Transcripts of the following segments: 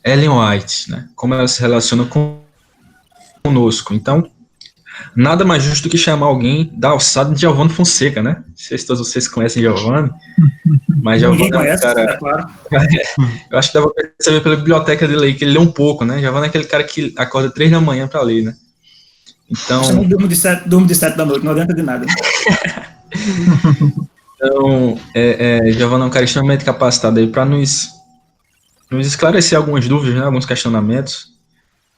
Ellen White, né? Como ela se relaciona conosco. Então, nada mais justo do que chamar alguém da alçada de Giovanni Fonseca, né? Não sei se todos vocês conhecem Giovanni, mas Giovanni Ninguém é um conhece, cara. é claro. Eu acho que dá pra perceber pela biblioteca dele aí que ele lê um pouco, né? Giovanni é aquele cara que acorda 3 da manhã para ler, né? Eu Então, também durmo de 7 da noite, não adianta de nada. Giovanni é um cara extremamente capacitado aí para nos esclarecer algumas dúvidas, né? Alguns questionamentos.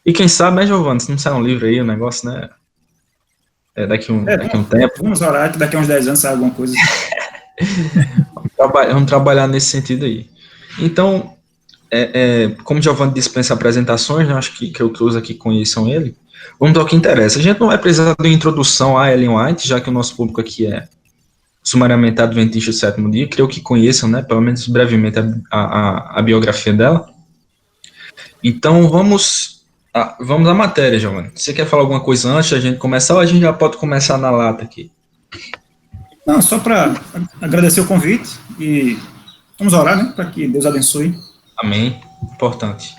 E quem sabe, né, Giovanni, se não sai um livro aí, o negócio, né? Daqui a um tempo. Vamos orar que daqui a uns 10 anos sai alguma coisa. Vamos trabalhar nesse sentido aí. Então, como o Giovanni dispensa apresentações, né, acho que eu trouxe aqui conheçam ele. Vamos ao que interessa. A gente não vai precisar de introdução a Ellen White, já que o nosso público aqui é sumariamente adventista do sétimo dia, creio que conheçam, né, pelo menos brevemente, a biografia dela. Então, vamos à matéria, Giovanni. Você quer falar alguma coisa antes da gente começar, ou a gente já pode começar na lata aqui? Não, só para agradecer o convite e vamos orar, né, para que Deus abençoe. Amém. Importante.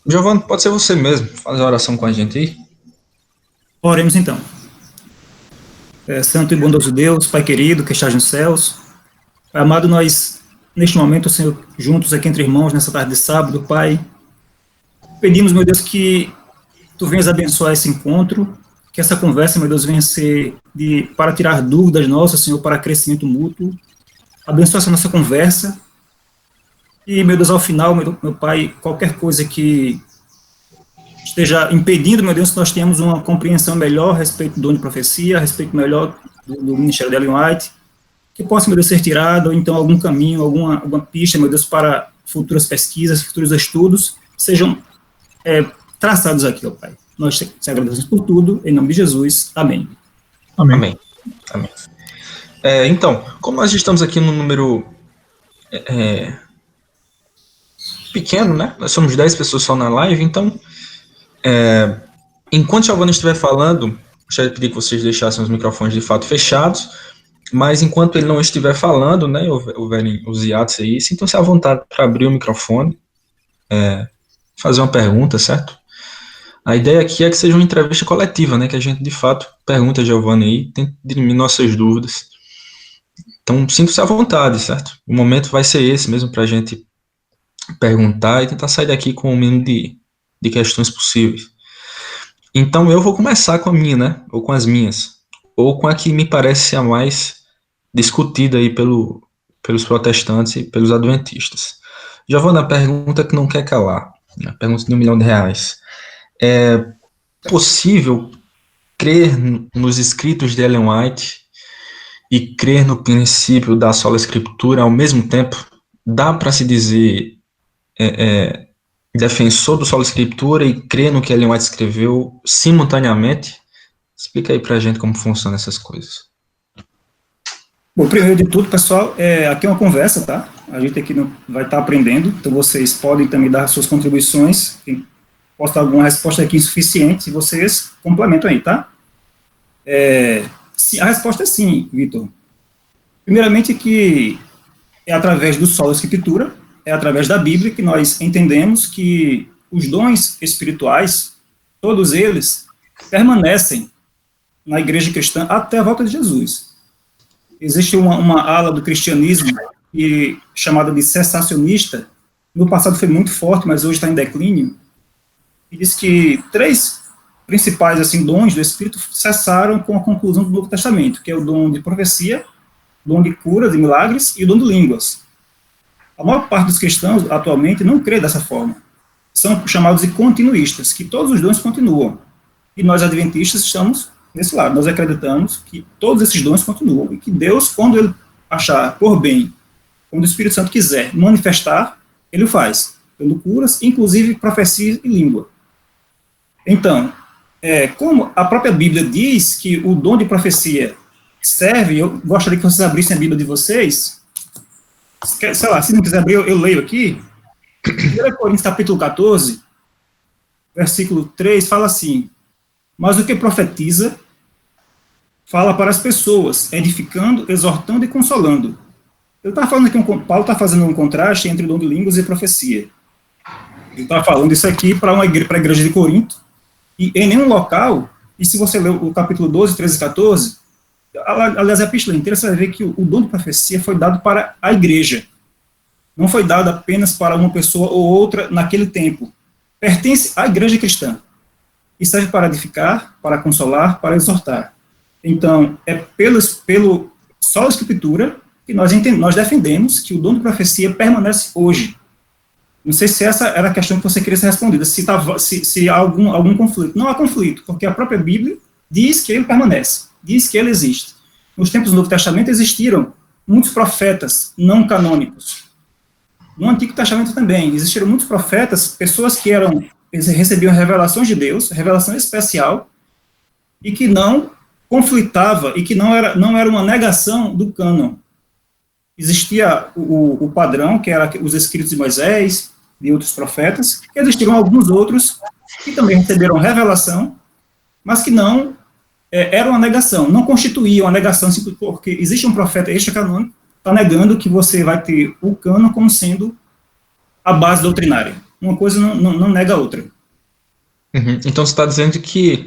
Giovanni, pode ser você mesmo. Faz a oração com a gente aí. Oremos então. Santo e bondoso Deus, Pai querido, que estás nos céus, Pai amado, nós, neste momento, Senhor, juntos aqui entre irmãos, nessa tarde de sábado, Pai, pedimos, meu Deus, que Tu venhas abençoar esse encontro, que essa conversa, meu Deus, venha ser para tirar dúvidas nossas, Senhor, para crescimento mútuo. Abençoa essa nossa conversa. E, meu Deus, ao final, meu Pai, qualquer coisa que esteja impedindo, meu Deus, que nós tenhamos uma compreensão melhor a respeito do dom de profecia, a respeito melhor do ministério de Ellen White, que possa, meu Deus, ser tirado, ou então algum caminho, alguma pista, meu Deus, para futuras pesquisas, futuros estudos, sejam traçados aqui, ó Pai. Nós te agradecemos por tudo, em nome de Jesus. Amém. Amém. Amém. Amém. Então, como nós estamos aqui no número pequeno, né? Nós somos 10 pessoas só na live, então, enquanto o Giovanni estiver falando, gostaria de pedir que vocês deixassem os microfones de fato fechados, mas enquanto ele não estiver falando, né, houverem os hiatos aí, sintam-se à vontade para abrir o microfone, fazer uma pergunta, certo? A ideia aqui é que seja uma entrevista coletiva, né, que a gente de fato pergunta a Giovanni aí, tente dirimir nossas dúvidas. Então, sinta-se à vontade, certo? O momento vai ser esse mesmo para a gente perguntar e tentar sair daqui com o mínimo de questões possíveis. Então, eu vou começar com a minha, né, ou com as minhas, ou com a que me parece ser a mais discutida aí pelos protestantes e pelos adventistas. Giovanna, a pergunta que não quer calar, a pergunta de R$ 1 milhão. É possível crer nos escritos de Ellen White e crer no princípio da sola escritura ao mesmo tempo? Dá para se dizer defensor do sola escritura e crer no que Ellen White escreveu simultaneamente? Explica aí para a gente como funcionam essas coisas. Bom, primeiro de tudo, pessoal, aqui é uma conversa, tá? A gente aqui vai estar aprendendo, então vocês podem também dar suas contribuições. Quem posso dar alguma resposta aqui insuficiente, vocês complementam aí, tá? A resposta é sim, Vitor. Primeiramente que é através do sola escritura, é através da Bíblia que nós entendemos que os dons espirituais, todos eles, permanecem na igreja cristã até a volta de Jesus. Existe uma ala do cristianismo chamada de cessacionista, no passado foi muito forte, mas hoje está em declínio, e diz que 3 principais assim, dons do Espírito cessaram com a conclusão do Novo Testamento, que é o dom de profecia, o dom de cura, de milagres, e o dom de línguas. A maior parte dos cristãos, atualmente, não crê dessa forma. São chamados de continuistas, que todos os dons continuam. E nós, adventistas, estamos nesse lado. Nós acreditamos que todos esses dons continuam e que Deus, quando Ele achar por bem, quando o Espírito Santo quiser manifestar, Ele o faz, dando curas, inclusive profecia e língua. Então, como a própria Bíblia diz que o dom de profecia serve, eu gostaria que vocês abrissem a Bíblia de vocês, sei lá, se não quiser abrir, eu leio aqui. 1 Coríntios capítulo 14, versículo 3, fala assim: mas o que profetiza, fala para as pessoas, edificando, exortando e consolando. Ele está falando aqui, Paulo está fazendo um contraste entre o dom de línguas e profecia. Ele está falando isso aqui para a igreja de Corinto, e em nenhum local, e se você ler o capítulo 12, 13 e 14, aliás, a epístola inteira, você vai ver que o dom de profecia foi dado para a igreja. Não foi dado apenas para uma pessoa ou outra naquele tempo. Pertence à igreja cristã. E serve para edificar, para consolar, para exortar. Então, é pelo só a Escritura que nós defendemos que o dom de profecia permanece hoje. Não sei se essa era a questão que você queria ser respondida, se há algum conflito. Não há conflito, porque a própria Bíblia diz que ele permanece, diz que ele existe. Nos tempos do Novo Testamento existiram muitos profetas não canônicos. No Antigo Testamento também existiram muitos profetas, pessoas que recebiam revelações de Deus, revelação especial, e que não conflitava, e que não era uma negação do cânon. Existia o padrão, que era os escritos de Moisés, de outros profetas, e existiram alguns outros que também receberam revelação, mas que não eram uma negação, não constituíam uma negação, porque existe um profeta extra-canônico, está negando que você vai ter o cânon como sendo a base doutrinária. Uma coisa não nega a outra. Uhum. Então você está dizendo que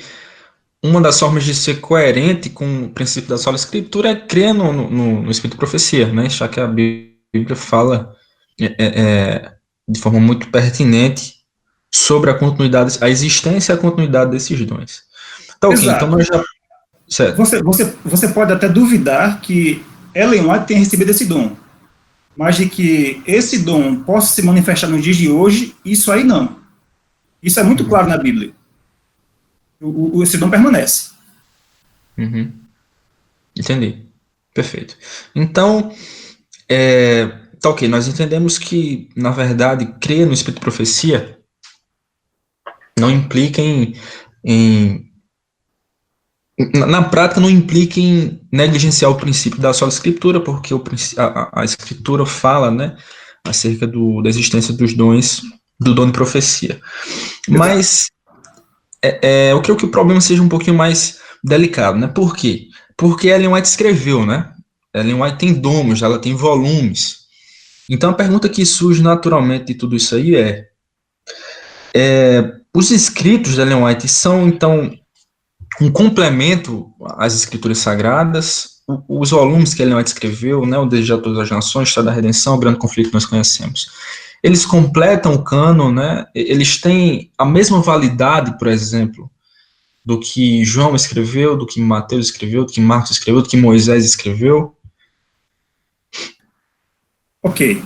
uma das formas de ser coerente com o princípio da sola escritura é crer no Espírito de Profecia, né? Já que a Bíblia fala de forma muito pertinente sobre a existência e a continuidade desses dons. Tá, ok, então nós já... Certo. Você pode até duvidar que Ellen White tenha recebido esse dom, mas de que esse dom possa se manifestar nos dias de hoje, isso aí não. Isso é muito claro na Bíblia. Esse dom permanece. Uhum. Entendi. Perfeito. Então, tá ok, nós entendemos que, na verdade, crer no Espírito de Profecia não implica na prática, não implica em negligenciar o princípio da sola escritura, porque a escritura fala, né, acerca da existência dos dons, do dom de profecia. Mas eu creio que o problema seja um pouquinho mais delicado, né? Por quê? Porque Ellen White escreveu, né? Ellen White tem domos, ela tem volumes. Então a pergunta que surge naturalmente de tudo isso aí os escritos de Ellen White são, então, um complemento às escrituras sagradas? Os volumes que Ellen White escreveu, né, o Desejo a Todas as Nações, Estado da Redenção, o Grande Conflito que nós conhecemos, eles completam o cânon, né? Eles têm a mesma validade, por exemplo, do que João escreveu, do que Mateus escreveu, do que Marcos escreveu, do que Moisés escreveu? Ok.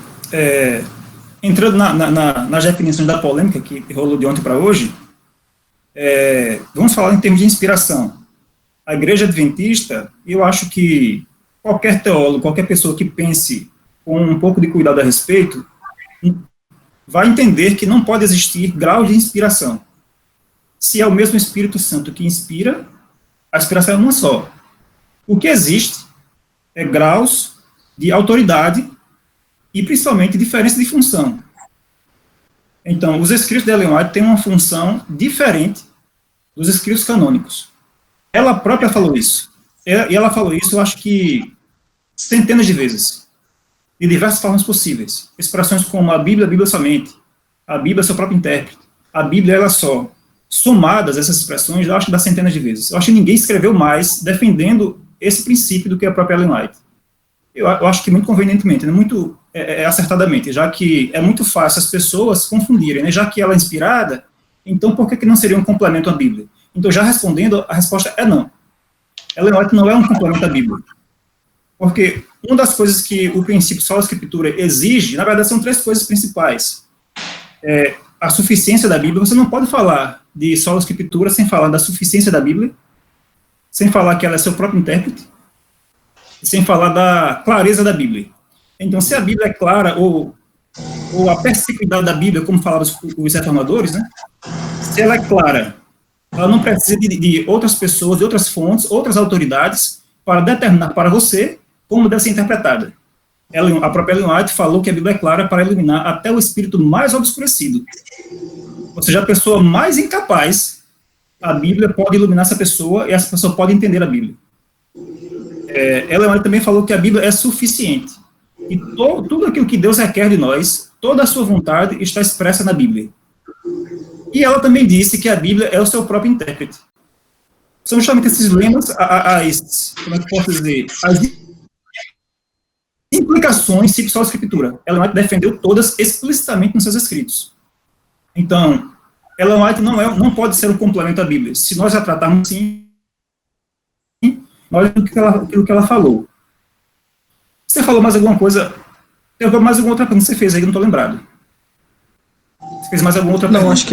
Entrando nas definições da polêmica que rolou de ontem para hoje, vamos falar em termos de inspiração. A Igreja Adventista, eu acho que qualquer teólogo, qualquer pessoa que pense com um pouco de cuidado a respeito, vai entender que não pode existir grau de inspiração. Se é o mesmo Espírito Santo que inspira, a inspiração é uma só. O que existe é graus de autoridade e, principalmente, diferença de função. Então, os escritos de Ellen White têm uma função diferente dos escritos canônicos. Ela própria falou isso. E ela falou isso, eu acho que centenas de vezes, de diversas formas possíveis. Expressões como a Bíblia somente, a Bíblia é seu próprio intérprete, a Bíblia ela só. Somadas essas expressões, eu acho que dá centenas de vezes. Eu acho que ninguém escreveu mais defendendo esse princípio do que a própria Ellen White. Eu acho que muito convenientemente, né, muito acertadamente, já que é muito fácil as pessoas confundirem, né, já que ela é inspirada, então por que não seria um complemento à Bíblia? Então, já respondendo, a resposta é não. Ellen White não é um complemento à Bíblia. Porque uma das coisas que o princípio sola escritura exige, na verdade, são três coisas principais. A suficiência da Bíblia, você não pode falar de sola escritura sem falar da suficiência da Bíblia, sem falar que ela é seu próprio intérprete, e sem falar da clareza da Bíblia. Então, se a Bíblia é clara, ou a perspicuidade da Bíblia, como falavam os reformadores, né? Se ela é clara, ela não precisa de outras pessoas, de outras fontes, outras autoridades, para determinar para você como deve ser interpretada. A própria Ellen White falou que a Bíblia é clara para iluminar até o espírito mais obscurecido. Ou seja, a pessoa mais incapaz, a Bíblia pode iluminar essa pessoa e essa pessoa pode entender a Bíblia. Ellen White também falou que a Bíblia é suficiente. E tudo aquilo que Deus requer de nós, toda a sua vontade está expressa na Bíblia. E ela também disse que a Bíblia é o seu próprio intérprete. São justamente esses lemas, como é que eu posso dizer, as implicações de só a Escritura. Ellen White defendeu todas explicitamente nos seus escritos. Então, Ellen White não pode ser um complemento à Bíblia. Se nós a tratarmos assim, olha aquilo que ela falou. Você falou mais alguma coisa? Tem mais alguma outra pergunta que você fez aí que eu não estou lembrado? Você fez mais alguma outra pergunta? Não, acho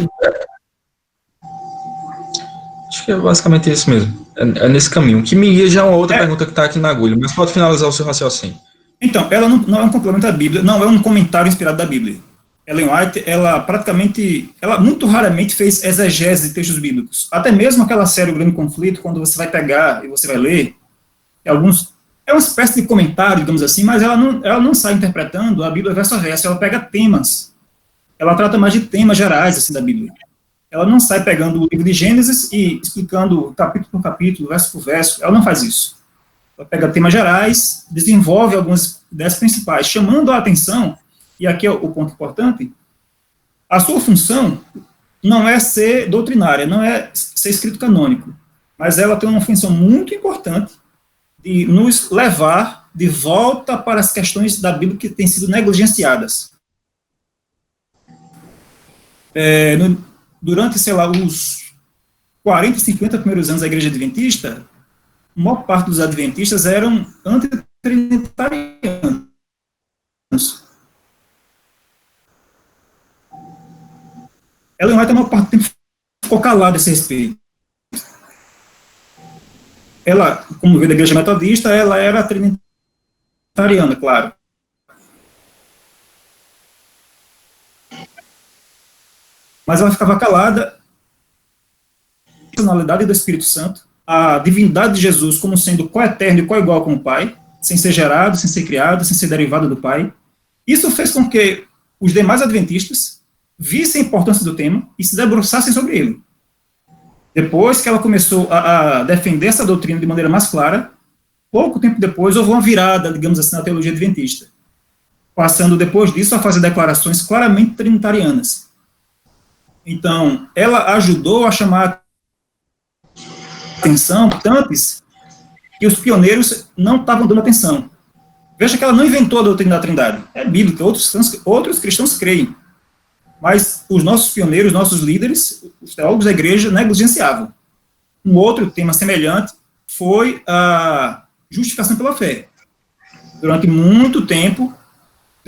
que é basicamente isso mesmo. É nesse caminho. Que me guia já uma outra pergunta que está aqui na agulha, mas pode finalizar o seu raciocínio. Então, ela não é um complemento à Bíblia, não é um comentário inspirado da Bíblia. Ellen White, ela muito raramente fez exegese de textos bíblicos. Até mesmo aquela série O Grande Conflito, quando você vai pegar e você vai ler, é uma espécie de comentário, digamos assim, mas ela não sai interpretando a Bíblia verso a verso, ela pega temas. Ela trata mais de temas gerais, assim, da Bíblia. Ela não sai pegando o livro de Gênesis e explicando capítulo por capítulo, verso por verso. Ela não faz isso. Ela pega temas gerais, desenvolve algumas ideias principais, chamando a atenção, e aqui é o ponto importante, a sua função não é ser doutrinária, não é ser escrito canônico, mas ela tem uma função muito importante de nos levar de volta para as questões da Bíblia que têm sido negligenciadas. Durante, sei lá, os 40, 50 primeiros anos da Igreja Adventista, a maior parte dos adventistas eram antitrinitarianos. Ellen White, a maior parte do tempo, ficou calada a esse respeito. Ela, como veio da Igreja Metodista, ela era trinitariana, claro. Mas ela ficava calada. A personalidade do Espírito Santo, a divindade de Jesus como sendo coeterno e coigual com o Pai, sem ser gerado, sem ser criado, sem ser derivado do Pai. Isso fez com que os demais adventistas vissem a importância do tema e se debruçassem sobre ele. Depois que ela começou a defender essa doutrina de maneira mais clara, pouco tempo depois houve uma virada, digamos assim, na teologia adventista, passando depois disso a fazer declarações claramente trinitarianas. Então, ela ajudou a chamar a atenção tantos que os pioneiros não estavam dando atenção. Veja que ela não inventou a doutrina da Trindade. É bíblica, outros cristãos creem. Mas os nossos pioneiros, nossos líderes, os teólogos da igreja, negligenciavam. Um outro tema semelhante foi a justificação pela fé. Durante muito tempo,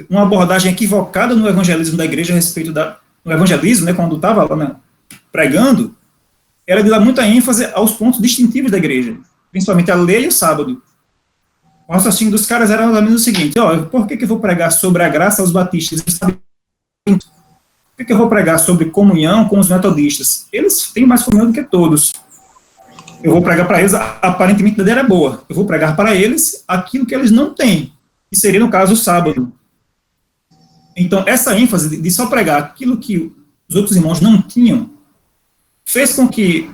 uma abordagem equivocada no evangelismo da igreja a respeito no evangelismo, né, quando estava lá pregando, era de dar muita ênfase aos pontos distintivos da igreja, principalmente a lei e o sábado. O raciocínio dos caras era mais ou menos o seguinte: por que eu vou pregar sobre a graça aos batistas? Por que eu vou pregar sobre comunhão com os metodistas? Eles têm mais comunhão do que todos. Eu vou pregar para eles, aparentemente a ideia era boa. Eu vou pregar para eles aquilo que eles não têm, que seria, no caso, o sábado. Então, essa ênfase de só pregar aquilo que os outros irmãos não tinham, fez com que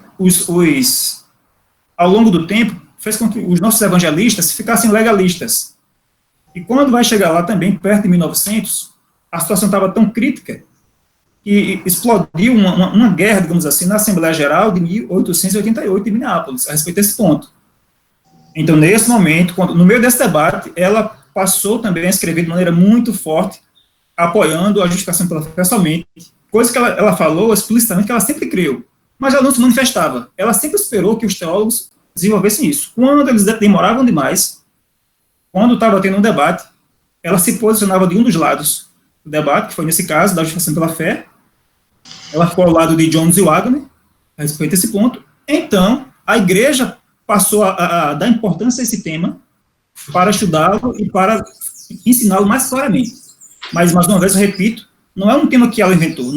ao longo do tempo, fez com que os nossos evangelistas ficassem legalistas. E quando vai chegar lá também, perto de 1900, a situação estava tão crítica que explodiu uma guerra, digamos assim, na Assembleia Geral de 1888 em Minneapolis, a respeito desse ponto. Então, nesse momento, no meio desse debate, ela passou também a escrever de maneira muito forte, apoiando a justificação pela fé somente, coisa que ela falou explicitamente que ela sempre creu, mas ela não se manifestava. Ela sempre esperou que os teólogos desenvolvessem isso. Quando eles demoravam demais, quando estava tendo um debate, ela se posicionava de um dos lados do debate, que foi nesse caso, da justificação pela fé. Ela ficou ao lado de Jones e Wagner, a respeito desse ponto. Então, a igreja passou a dar importância a esse tema para estudá-lo e para ensiná-lo mais claramente. Mas, mais uma vez, eu repito, não é um tema que ela inventou.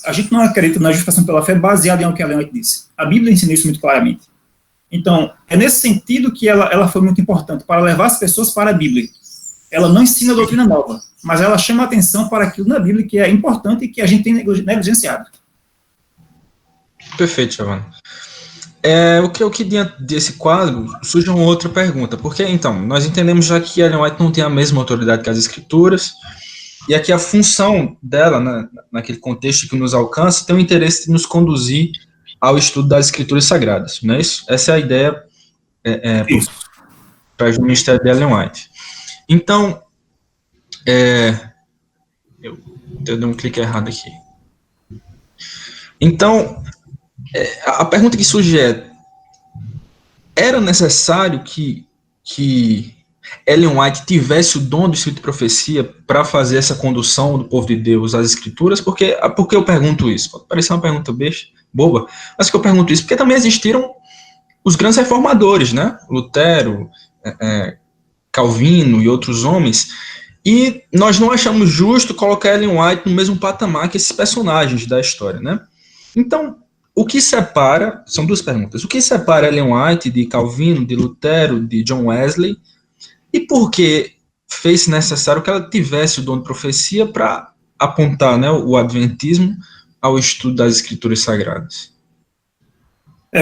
A gente não acredita na justificação pela fé baseada em algo que ela disse. A Bíblia ensina isso muito claramente. Então, é nesse sentido que ela foi muito importante, para levar as pessoas para a Bíblia. Ela não ensina doutrina nova, mas ela chama a atenção para aquilo na Bíblia que é importante e que a gente tem negligenciado. Perfeito, Giovanni. O que diante desse quadro surge uma outra pergunta, porque então, nós entendemos já que Ellen White não tem a mesma autoridade que as escrituras, e aqui a função dela, né, naquele contexto que nos alcança, tem o interesse de nos conduzir ao estudo das escrituras sagradas, não é isso? Essa é a ideia por Isso. trás do ministério de Ellen White. Então, eu dei um clique errado aqui. Então, a pergunta que surge era necessário que Ellen White tivesse o dom do espírito de profecia para fazer essa condução do povo de Deus às escrituras? Por que eu pergunto isso? Pode parecer uma pergunta besta, boba, mas que eu pergunto isso? Porque também existiram os grandes reformadores, né? Lutero, Calvino e outros homens, e nós não achamos justo colocar Ellen White no mesmo patamar que esses personagens da história, né? Então, o que separa, são duas perguntas, o que separa Ellen White de Calvino, de Lutero, de John Wesley, e por que fez necessário que ela tivesse o dom de profecia para apontar, né, o adventismo ao estudo das escrituras sagradas?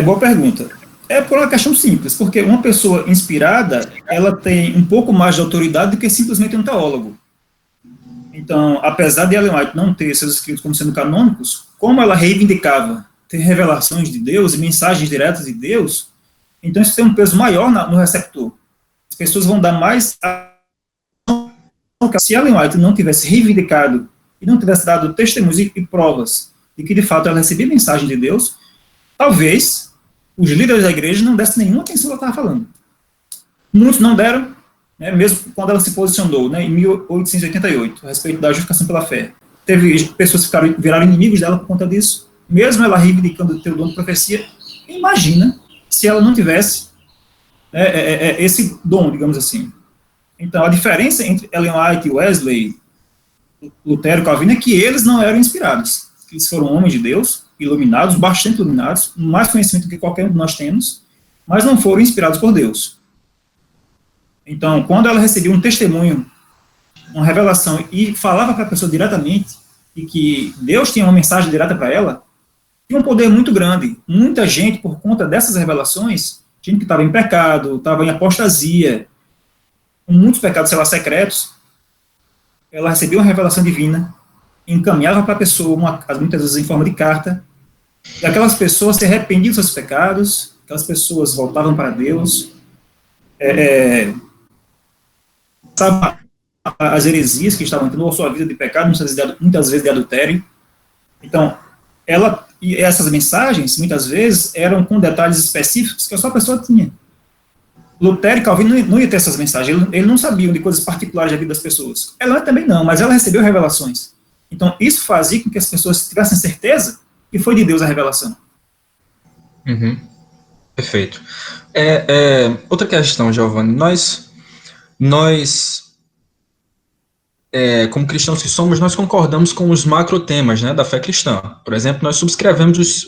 Boa pergunta. É por uma questão simples, porque uma pessoa inspirada, ela tem um pouco mais de autoridade do que simplesmente um teólogo. Então, apesar de Ellen White não ter seus escritos como sendo canônicos, como ela reivindicava ter revelações de Deus e mensagens diretas de Deus, então isso tem um peso maior no receptor. As pessoas vão dar mais se Ellen White não tivesse reivindicado e não tivesse dado testemunhos e provas de que de fato ela recebia mensagem de Deus, talvez os líderes da igreja não dessem nenhuma atenção ao que ela estava falando. Muitos não deram, né, mesmo quando ela se posicionou, né, em 1888, a respeito da justificação pela fé. Teve pessoas que viraram inimigos dela por conta disso, mesmo ela reivindicando ter o dom de profecia. Imagina se ela não tivesse esse dom, digamos assim. Então, a diferença entre Ellen White, Wesley, Lutero, Calvino é que eles não eram inspirados. Eles foram homens de Deus, iluminados, bastante iluminados, mais conhecimento que qualquer um de nós temos, mas não foram inspirados por Deus. Então, quando ela recebia um testemunho, uma revelação, e falava para a pessoa diretamente, e que Deus tinha uma mensagem direta para ela, tinha um poder muito grande. Muita gente, por conta dessas revelações, gente que estava em pecado, estava em apostasia, com muitos pecados, sei lá, secretos, ela recebia uma revelação divina, encaminhava para a pessoa, muitas vezes em forma de carta, e aquelas pessoas se arrependiam dos seus pecados, aquelas pessoas voltavam para Deus, as heresias que estavam tendo, ou sua vida de pecado, muitas vezes de adultério. Então, e essas mensagens, muitas vezes, eram com detalhes específicos que só a pessoa tinha. Lutero e Calvino não ia ter essas mensagens, eles não sabiam de coisas particulares da vida das pessoas. Ela também não, mas ela recebeu revelações. Então, isso fazia com que as pessoas tivessem certeza que foi de Deus a revelação. Uhum. Perfeito. Outra questão, Giovanni, nós como cristãos que somos, nós concordamos com os macrotemas, né, da fé cristã. Por exemplo, nós subscrevemos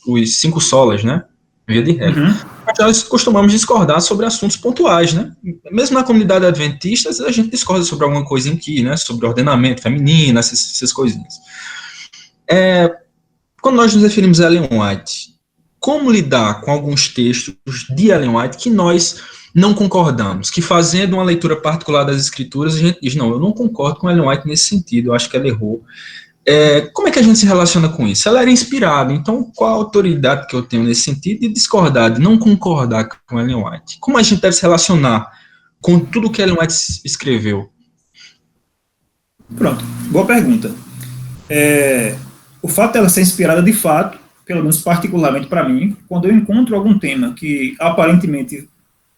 os 5 solas, né, via de regra. Mas nós costumamos discordar sobre assuntos pontuais, né? Mesmo na comunidade adventista, a gente discorda sobre alguma coisa aqui, né, sobre ordenamento feminino, essas coisinhas. Quando nós nos referimos a Ellen White, como lidar com alguns textos de Ellen White que nós não concordamos, que fazendo uma leitura particular das escrituras, a gente diz, não, eu não concordo com Ellen White nesse sentido, eu acho que ela errou. Como é que a gente se relaciona com isso? Ela era inspirada, então qual a autoridade que eu tenho nesse sentido de discordar, de não concordar com Ellen White? Como a gente deve se relacionar com tudo que Ellen White escreveu? Pronto, boa pergunta. O fato dela ser inspirada de fato, pelo menos particularmente para mim, quando eu encontro algum tema que aparentemente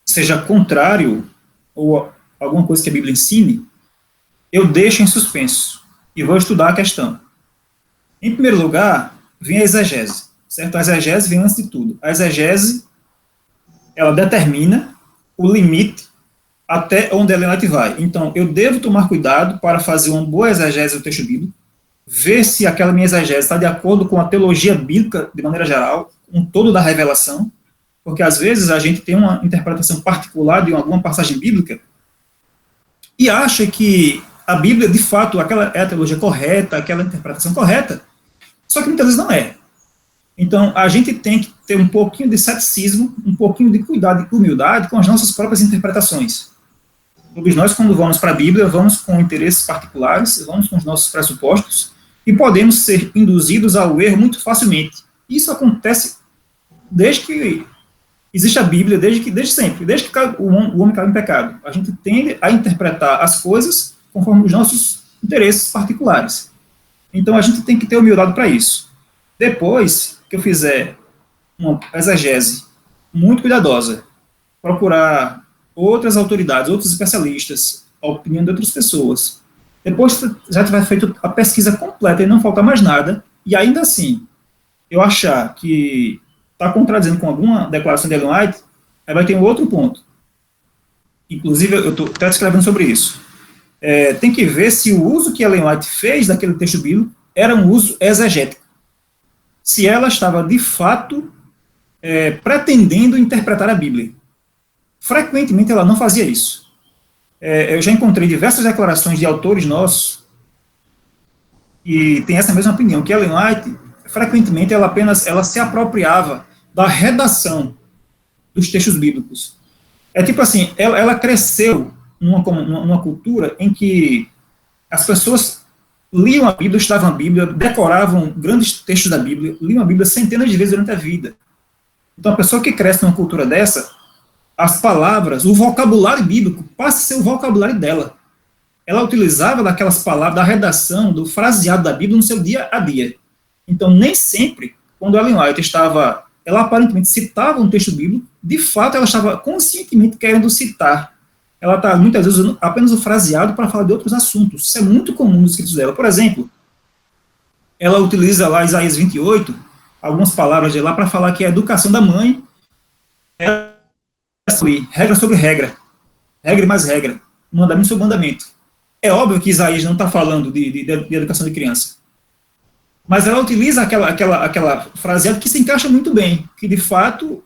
seja contrário ou alguma coisa que a Bíblia ensine, eu deixo em suspenso e vou estudar a questão. Em primeiro lugar, vem a exegese, certo? A exegese vem antes de tudo. A exegese, ela determina o limite até onde Ellen White vai. Então, eu devo tomar cuidado para fazer uma boa exegese do texto bíblico, ver se aquela minha exegese está de acordo com a teologia bíblica, de maneira geral, com todo da revelação, porque às vezes a gente tem uma interpretação particular de alguma passagem bíblica e acha que a Bíblia, de fato, aquela é a teologia correta, aquela interpretação correta, só que muitas vezes não é. Então, a gente tem que ter um pouquinho de ceticismo, um pouquinho de cuidado e humildade com as nossas próprias interpretações. Todos nós, quando vamos para a Bíblia, vamos com interesses particulares, vamos com os nossos pressupostos, e podemos ser induzidos ao erro muito facilmente. Isso acontece desde que existe a Bíblia, desde sempre, desde que o homem caiu em pecado. A gente tende a interpretar as coisas conforme os nossos interesses particulares. Então, a gente tem que ter humildade para isso. Depois que eu fizer uma exegese muito cuidadosa, procurar outras autoridades, outros especialistas, a opinião de outras pessoas, depois que já tiver feito a pesquisa completa e não faltar mais nada, e ainda assim, eu achar que está contradizendo com alguma declaração de Ellen White, aí vai ter um outro ponto. Inclusive, eu estou até escrevendo sobre isso. Tem que ver se o uso que Ellen White fez daquele texto bíblico era um uso exegético. Se ela estava, de fato, pretendendo interpretar a Bíblia. Frequentemente, ela não fazia isso. Eu já encontrei diversas declarações de autores nossos e tem essa mesma opinião, que Ellen White, frequentemente, ela se apropriava da redação dos textos bíblicos. É tipo assim, ela cresceu numa cultura em que as pessoas liam a Bíblia, estudavam a Bíblia, decoravam grandes textos da Bíblia, liam a Bíblia centenas de vezes durante a vida. Então, a pessoa que cresce numa cultura dessa, as palavras, o vocabulário bíblico passa a ser o vocabulário dela. Ela utilizava daquelas palavras, da redação, do fraseado da Bíblia no seu dia a dia. Então, nem sempre, quando Ellen White ela aparentemente citava um texto bíblico, de fato ela estava conscientemente querendo citar. Ela está, muitas vezes, usando apenas o fraseado para falar de outros assuntos. Isso é muito comum nos escritos dela. Por exemplo, ela utiliza lá Isaías 28, algumas palavras de lá para falar que a educação da mãe é regra sobre regra. Regra e mais regra. Mandamento sobre mandamento. É óbvio que Isaías não está falando de educação de criança. Mas ela utiliza aquela fraseada que se encaixa muito bem, que de fato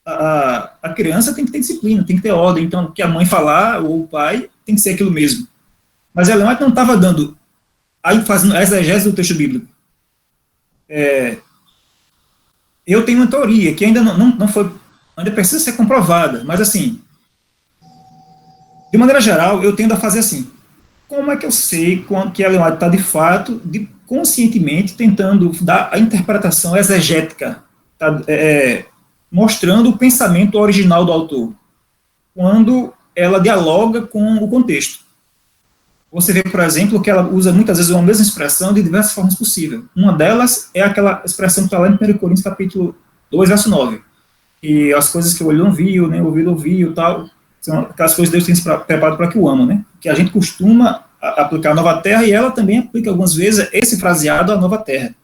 a criança tem que ter disciplina, tem que ter ordem, então o que a mãe falar, ou o pai, tem que ser aquilo mesmo. Mas Ellen White não estava fazendo a exegese do texto bíblico. Eu tenho uma teoria que ainda não foi, ainda precisa ser comprovada, mas assim, de maneira geral, eu tendo a fazer assim. Como é que eu sei que Ellen White está de fato, conscientemente, tentando dar a interpretação exegética, tá, mostrando o pensamento original do autor, quando ela dialoga com o contexto. Você vê, por exemplo, que ela usa muitas vezes uma mesma expressão de diversas formas possíveis. Uma delas é aquela expressão que está lá em 1 Coríntios, capítulo 2, verso 9. E as coisas que o olho não viu, nem o ouvido ouviu, tal, são aquelas coisas que Deus tem preparado para que o ama, né? Que a gente costuma aplicar a nova terra, e ela também aplica algumas vezes esse fraseado à nova terra.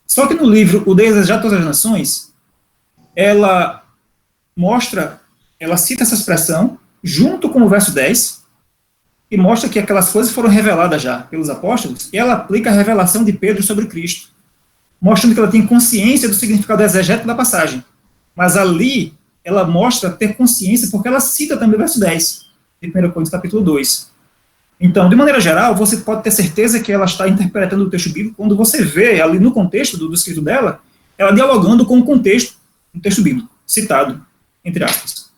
Só que no livro O Desejar Todas as Nações, ela cita essa expressão, junto com o verso 10, e mostra que aquelas coisas foram reveladas já pelos apóstolos, e ela aplica a revelação de Pedro sobre Cristo, mostrando que ela tem consciência do significado exegético da passagem. Mas ali, ela mostra ter consciência, porque ela cita também o verso 10, de 1 Coríntios, capítulo 2. Então, de maneira geral, você pode ter certeza que ela está interpretando o texto bíblico quando você vê ali no contexto do escrito dela, ela dialogando com o contexto do texto bíblico, citado, entre aspas.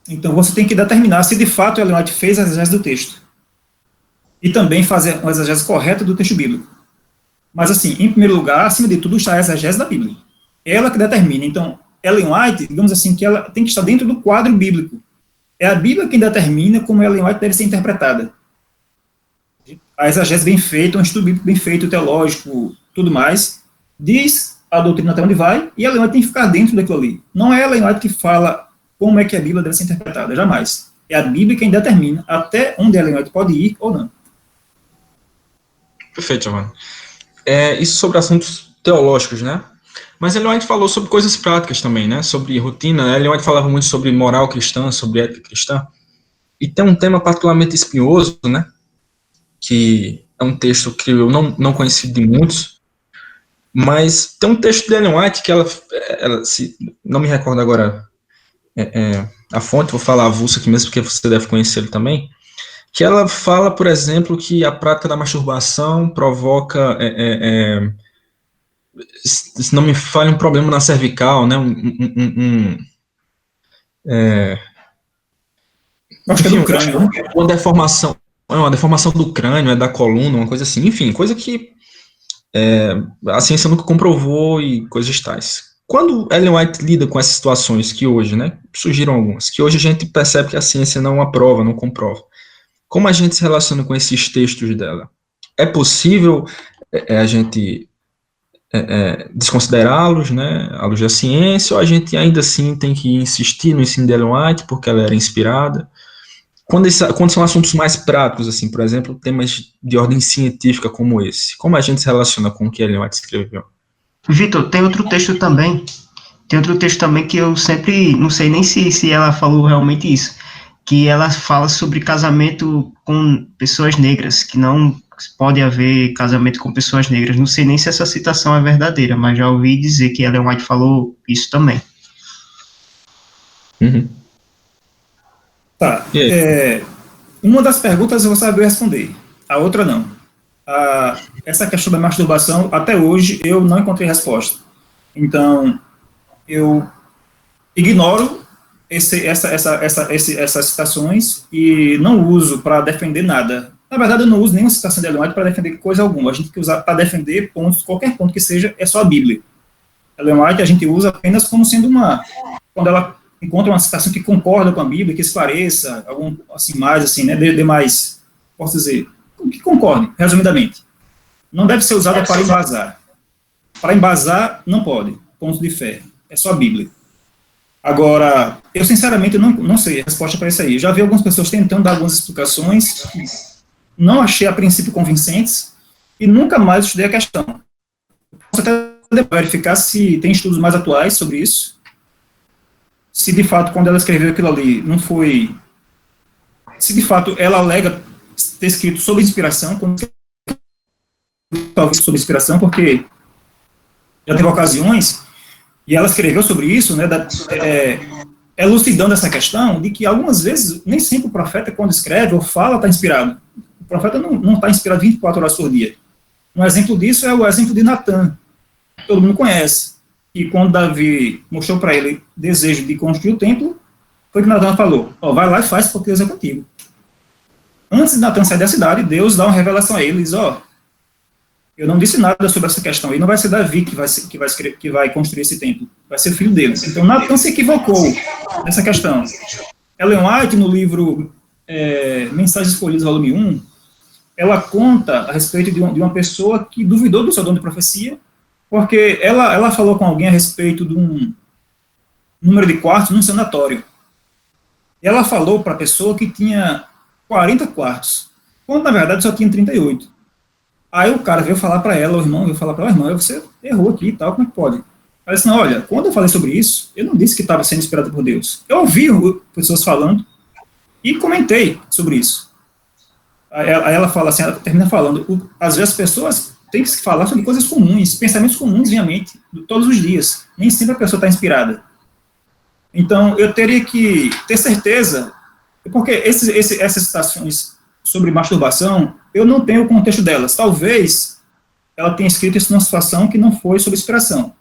Então, você tem que determinar se de fato Ellen White fez a exegese do texto. E também fazer uma exegese correta do texto bíblico. Mas, assim, em primeiro lugar, acima de tudo, está a exegese da Bíblia. Ela que determina. Então, Ellen White, digamos assim, que ela tem que estar dentro do quadro bíblico. É a Bíblia quem determina como Ellen White deve ser interpretada. A exegese bem feita, um estudo bíblico bem feito, teológico, tudo mais, diz a doutrina até onde vai, e Ellen White tem que ficar dentro daquilo ali. Não é Ellen White que fala como é que a Bíblia deve ser interpretada, jamais. É a Bíblia quem determina até onde Ellen White pode ir ou não. Perfeito, Giovanni. Isso sobre assuntos teológicos, né? Mas Ellen White falou sobre coisas práticas também, né? Sobre rotina. Ellen White falava muito sobre moral cristã, sobre ética cristã. E tem um tema particularmente espinhoso, né? Que é um texto que eu não conheci de muitos, mas tem um texto de Ellen White que ela se, não me recordo agora a fonte, vou falar avulso aqui mesmo, porque você deve conhecer ele também, que ela fala, por exemplo, que a prática da masturbação provoca se não me falha, um problema na cervical, né? Acho que é Enfim, do crânio, né? uma deformação do crânio, da coluna, uma coisa assim, enfim, coisa que a ciência nunca comprovou e coisas tais. Quando Ellen White lida com essas situações que hoje, né, surgiram algumas, que hoje a gente percebe que a ciência não aprova, não comprova, como a gente se relaciona com esses textos dela? É possível a gente desconsiderá-los, né, à luz da ciência, ou a gente ainda assim tem que insistir no ensino de Ellen White porque ela era inspirada? Quando são assuntos mais práticos, assim, por exemplo, temas de ordem científica como esse, como a gente se relaciona com o que Ellen White escreveu? Vitor, tem outro texto também que eu sempre, não sei nem se ela falou realmente isso, que ela fala sobre casamento com pessoas negras, que não pode haver casamento com pessoas negras. Não sei nem se essa citação é verdadeira, mas já ouvi dizer que Ellen White falou isso também. Uhum. Tá. Uma das perguntas eu vou saber responder, a outra não. Essa questão da masturbação, até hoje, eu não encontrei resposta. Então, eu ignoro essas citações e não uso para defender nada. Na verdade, eu não uso nenhuma citação de Ellen White para defender coisa alguma. A gente tem que usar para defender pontos, qualquer ponto que seja, é só a Bíblia. Ellen White a gente usa apenas como sendo quando ela encontra uma citação que concorda com a Bíblia, que esclareça, algum, assim, mais, assim, né, de mais, posso dizer, que concorde, resumidamente. Não deve ser usada para embasar. Para embasar, não pode, ponto de fé. É só a Bíblia. Agora, eu sinceramente não sei a resposta para isso aí. Eu já vi algumas pessoas tentando dar algumas explicações, não achei a princípio convincentes, e nunca mais estudei a questão. Posso até verificar se tem estudos mais atuais sobre isso, se de fato, quando ela escreveu aquilo ali, não foi... Se de fato ela alega ter escrito sob inspiração, talvez sob inspiração, porque já teve ocasiões, e ela escreveu sobre isso, né, elucidando essa questão, de que algumas vezes, nem sempre o profeta, quando escreve ou fala, está inspirado. O profeta não está inspirado 24 horas por dia. Um exemplo disso é o exemplo de Natan, que todo mundo conhece. E quando Davi mostrou para ele desejo de construir o templo, foi que Natan falou, vai lá e faz, porque Deus é contigo. Antes de Natan sair da cidade, Deus dá uma revelação a ele, diz, eu não disse nada sobre essa questão, e não vai ser Davi que vai construir esse templo, vai ser o filho dele. Então Natan se equivocou nessa questão. Ellen White, no livro Mensagens Escolhidas, volume 1, ela conta a respeito de uma pessoa que duvidou do seu dom de profecia, porque ela falou com alguém a respeito de um número de quartos num sanatório. E ela falou para a pessoa que tinha 40 quartos, quando na verdade só tinha 38. Aí o cara veio falar para ela, o irmão veio falar para ela, irmã, você errou aqui e tal, como é que pode? Ela disse, não, olha, quando eu falei sobre isso, eu não disse que estava sendo inspirado por Deus. Eu ouvi pessoas falando e comentei sobre isso. Aí ela fala assim, ela termina falando, às vezes as pessoas têm que falar sobre coisas comuns, pensamentos comuns em a mente, todos os dias. Nem sempre a pessoa está inspirada. Então, eu teria que ter certeza, porque essas citações sobre masturbação, eu não tenho o contexto delas. Talvez ela tenha escrito isso numa situação que não foi sob inspiração.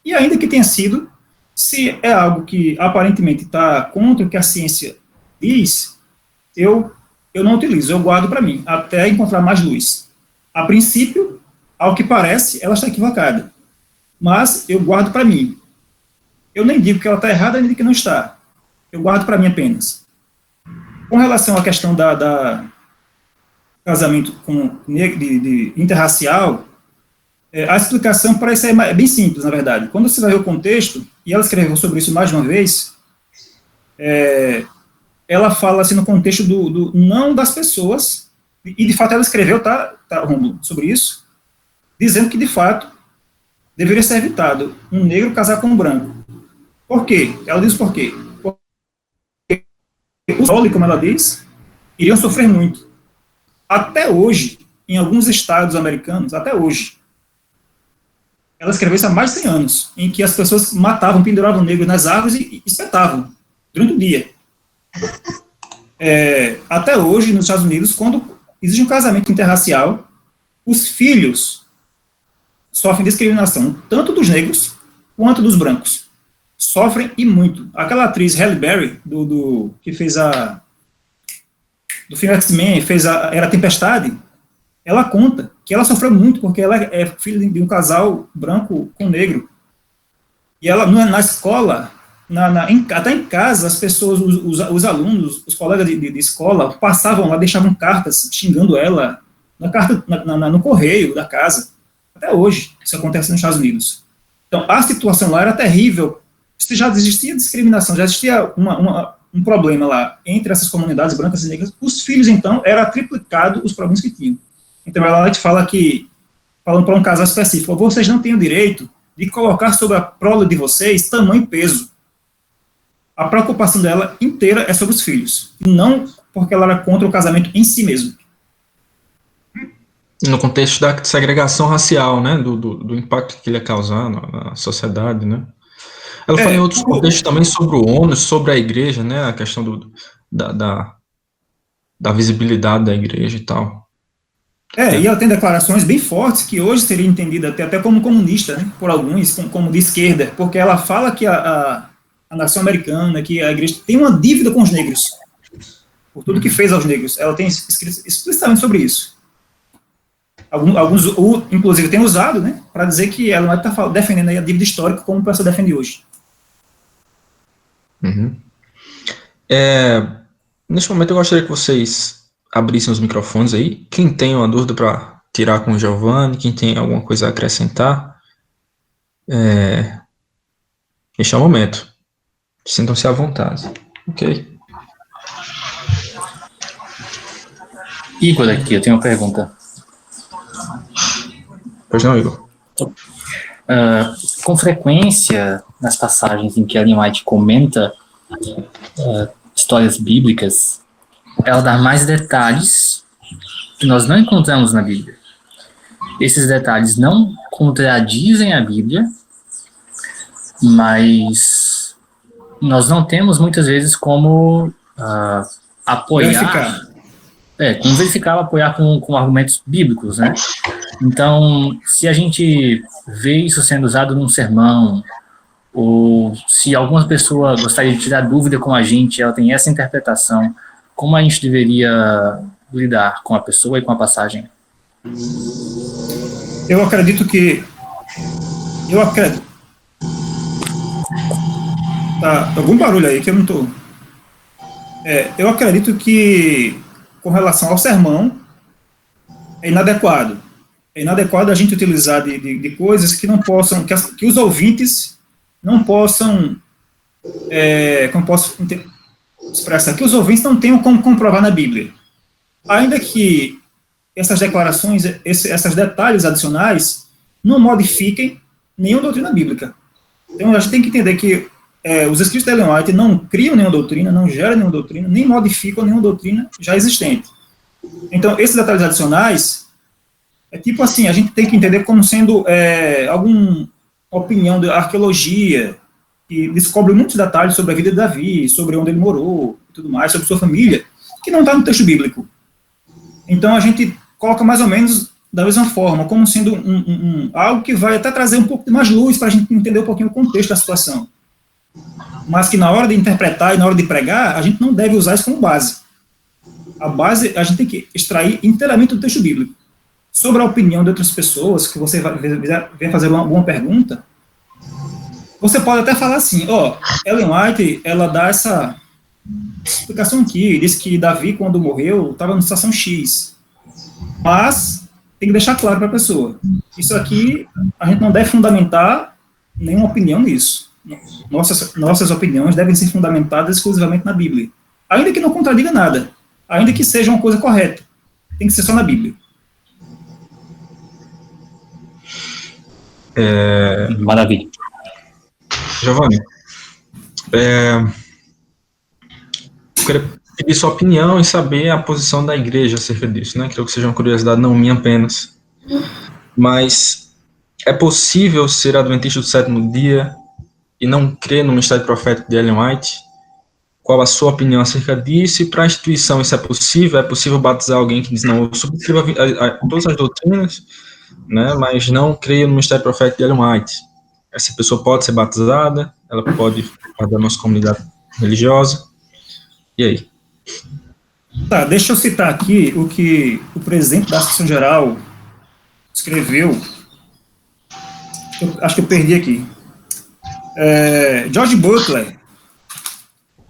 E ainda que tenha sido, se é algo que aparentemente está contra o que a ciência diz, eu não utilizo, eu guardo para mim, até encontrar mais luz. A princípio, ao que parece, ela está equivocada. Mas eu guardo para mim. Eu nem digo que ela está errada, nem digo que não está. Eu guardo para mim apenas. Com relação à questão da casamento de interracial, a explicação para isso é bem simples, na verdade. Quando você vai ver o contexto, e ela escreveu sobre isso mais de uma vez, ela fala assim, no contexto do não das pessoas, e de fato ela escreveu, Romulo, sobre isso, dizendo que de fato deveria ser evitado um negro casar com um branco. Por quê? Ela diz por quê? Porque os homens, como ela diz, iriam sofrer muito. Até hoje, em alguns estados americanos, até hoje, ela escreveu isso há mais de 100 anos, em que as pessoas matavam, penduravam negros nas árvores e espetavam durante o dia. Até hoje, nos Estados Unidos, quando existe um casamento interracial, os filhos sofrem discriminação, tanto dos negros quanto dos brancos. Sofrem e muito. Aquela atriz Halle Berry, que fez do filme X-Men, era Tempestade, ela conta que ela sofreu muito, porque ela é filha de um casal branco com negro. E ela, na escola, até em casa, as pessoas, os alunos, os colegas de escola, passavam lá, deixavam cartas xingando ela, no correio da casa. Até hoje, isso acontece nos Estados Unidos. Então, a situação lá era terrível. Já existia discriminação, já existia um problema lá entre essas comunidades brancas e negras. Os filhos, então, era triplicado os problemas que tinham. Então, ela te fala que, falando para um casal específico, vocês não têm o direito de colocar sobre a prole de vocês tamanho e peso. A preocupação dela inteira é sobre os filhos, e não porque ela era contra o casamento em si mesmo. No contexto da segregação racial, né, do impacto que ele ia causar na sociedade, né. Ela fala em outros contextos também sobre o ônus, sobre a igreja, né, a questão da visibilidade da igreja e tal. E ela tem declarações bem fortes que hoje seria entendida até como comunista, né, por alguns, como de esquerda, porque ela fala que a nação americana, que a igreja tem uma dívida com os negros, por tudo que fez aos negros. Ela tem escrito explicitamente sobre isso. Alguns inclusive, têm usado, né, para dizer que ela está defendendo aí a dívida histórica como o pessoal defende hoje. Uhum. Neste momento, eu gostaria que vocês abrissem os microfones aí. Quem tem uma dúvida para tirar com o Giovanni, quem tem alguma coisa a acrescentar, este é o momento. Sintam-se à vontade. Ok. Igor aqui, eu tenho uma pergunta. Pois não, Igor? Com frequência, nas passagens em que Ellen White comenta histórias bíblicas, ela dá mais detalhes que nós não encontramos na Bíblia. Esses detalhes não contradizem a Bíblia, mas nós não temos muitas vezes como apoiar, apoiar com argumentos bíblicos, né? Então, se a gente vê isso sendo usado num sermão, ou se alguma pessoa gostaria de tirar dúvida com a gente, ela tem essa interpretação, como a gente deveria lidar com a pessoa e com a passagem? Eu acredito que... Tá, algum barulho aí que eu não tô... eu acredito que, com relação ao sermão, é inadequado. É inadequado a gente utilizar de coisas que não possam... Que os ouvintes não possam... como posso expressar? Que os ouvintes não tenham como comprovar na Bíblia. Ainda que essas declarações, esses detalhes adicionais, não modifiquem nenhuma doutrina bíblica. Então, a gente tem que entender que os escritos de Ellen White não criam nenhuma doutrina, não geram nenhuma doutrina, nem modificam nenhuma doutrina já existente. Então, esses detalhes adicionais, tipo assim, a gente tem que entender como sendo alguma opinião da arqueologia, que descobre muitos detalhes sobre a vida de Davi, sobre onde ele morou, e tudo mais, sobre sua família, que não está no texto bíblico. Então, a gente coloca mais ou menos da mesma forma, como sendo algo que vai até trazer um pouco de mais luz para a gente entender um pouquinho o contexto da situação. Mas que na hora de interpretar e na hora de pregar, a gente não deve usar isso como base. A base, a gente tem que extrair inteiramente do texto bíblico. Sobre a opinião de outras pessoas, que você vem fazer alguma pergunta, você pode até falar assim, Ellen White, ela dá essa explicação aqui, diz que Davi, quando morreu, estava na situação X. Mas tem que deixar claro para a pessoa. Isso aqui, a gente não deve fundamentar nenhuma opinião nisso. Nossas opiniões devem ser fundamentadas exclusivamente na Bíblia. Ainda que não contradiga nada. Ainda que seja uma coisa correta. Tem que ser só na Bíblia. Maravilha. Giovanni, eu queria pedir sua opinião e saber a posição da igreja acerca disso, né? Creio que seja uma curiosidade não minha apenas. Mas é possível ser adventista do sétimo dia e não crer no ministério profético de Ellen White? Qual a sua opinião acerca disso? E para a instituição isso é possível? É possível batizar alguém que diz, não, eu subscrevo a todas as doutrinas, né, mas não creio no ministério profético de Ellen White. Essa pessoa pode ser batizada, ela pode fazer da nossa comunidade religiosa. E aí? Tá, deixa eu citar aqui o que o presidente da Associação Geral escreveu. Acho que eu perdi aqui. George Butler,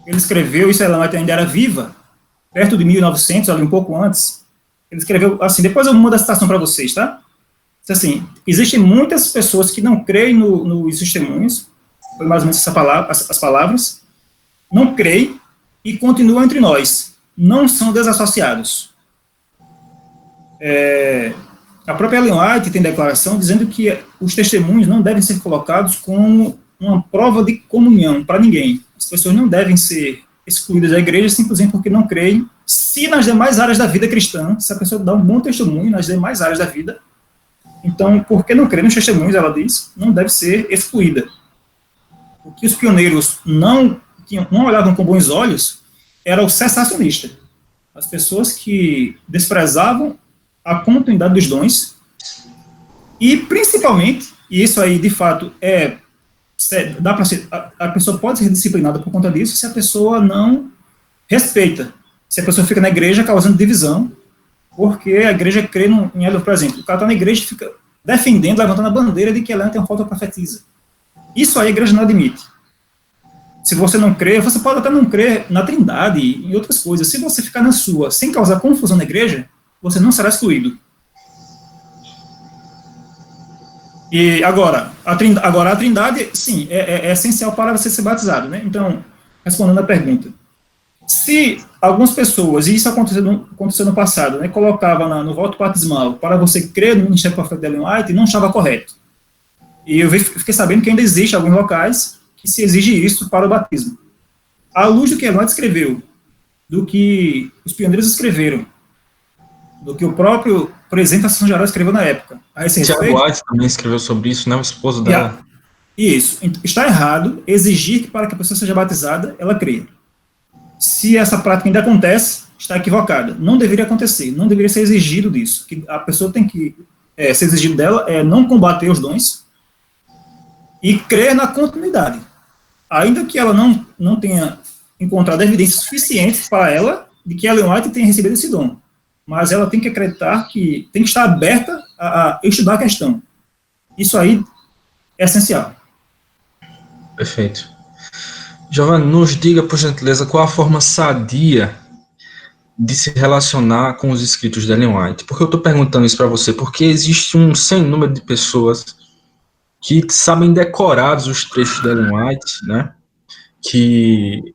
ele escreveu, isso ela ainda era viva, perto de 1900, ali um pouco antes. Ele escreveu assim, depois eu mando a citação para vocês, tá? Diz assim, existem muitas pessoas que não creem nos testemunhos, foi mais ou menos as palavras, não creem e continuam entre nós, não são desassociados. A própria Ellen White tem declaração dizendo que os testemunhos não devem ser colocados como uma prova de comunhão para ninguém. As pessoas não devem ser excluídas da igreja simplesmente porque não creem. Se nas demais áreas da vida cristã, se a pessoa dá um bom testemunho nas demais áreas da vida, então, porque não crê nos testemunhos, ela diz, não deve ser excluída. O que os pioneiros não olhavam com bons olhos era o cessacionista. As pessoas que desprezavam a continuidade dos dons e, principalmente, e isso aí, de fato, a pessoa pode ser disciplinada por conta disso se a pessoa não respeita. Se a pessoa fica na igreja causando divisão, porque a igreja crê em ela, por exemplo, o cara está na igreja e fica defendendo, levantando a bandeira de que ela tem uma falta profetiza. Isso aí a igreja não admite. Se você não crê, você pode até não crer na Trindade e em outras coisas. Se você ficar na sua, sem causar confusão na igreja, você não será excluído. E agora, a Trindade, sim, é essencial para você ser batizado, né? Então, respondendo a pergunta, se algumas pessoas, e isso aconteceu no passado, né, colocava no voto batismal para você crer no ministério profético de Ellen White, não achava correto. E eu fiquei sabendo que ainda existe alguns locais que se exige isso para o batismo. À luz do que Ellen White escreveu, do que os pioneiros escreveram, do que o próprio presidente da Associação Geral escreveu na época. Tiago White também escreveu sobre isso, né, o esposo dela. Isso. Está errado exigir que para que a pessoa seja batizada, ela creia. Se essa prática ainda acontece, está equivocada. Não deveria acontecer, não deveria ser exigido disso. Que a pessoa tem que ser exigido dela não combater os dons e crer na continuidade. Ainda que ela não tenha encontrado evidências suficientes para ela de que Ellen White tenha recebido esse dom. Mas ela tem que acreditar que tem que estar aberta a estudar a questão. Isso aí é essencial. Perfeito. Giovanni, nos diga, por gentileza, qual a forma sadia de se relacionar com os escritos de Ellen White. Por que eu estou perguntando isso para você? Porque existe um sem número de pessoas que sabem decorados os trechos de Ellen White, né? Que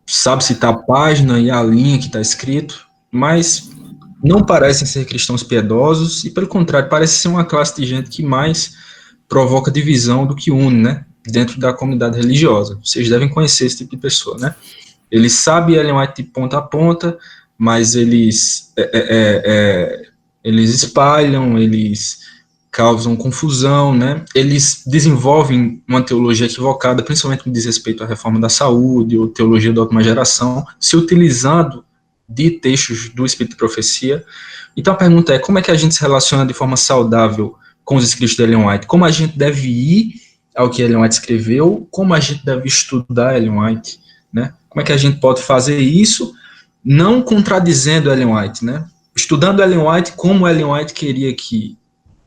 sabe citar a página e a linha que está escrito, mas não parecem ser cristãos piedosos e, pelo contrário, parece ser uma classe de gente que mais provoca divisão do que une, né? Dentro da comunidade religiosa. Vocês devem conhecer esse tipo de pessoa, né? Eles sabem Ellen White de ponta a ponta, mas eles espalham, eles causam confusão, né? Eles desenvolvem uma teologia equivocada, principalmente no que diz respeito à reforma da saúde ou teologia da última geração, se utilizando de textos do Espírito de Profecia. Então a pergunta é, como é que a gente se relaciona de forma saudável com os escritos de Ellen White? Como a gente deve ir ao que Ellen White escreveu? Como a gente deve estudar Ellen White, né? Como é que a gente pode fazer isso, não contradizendo Ellen White, né? Estudando Ellen White como Ellen White queria que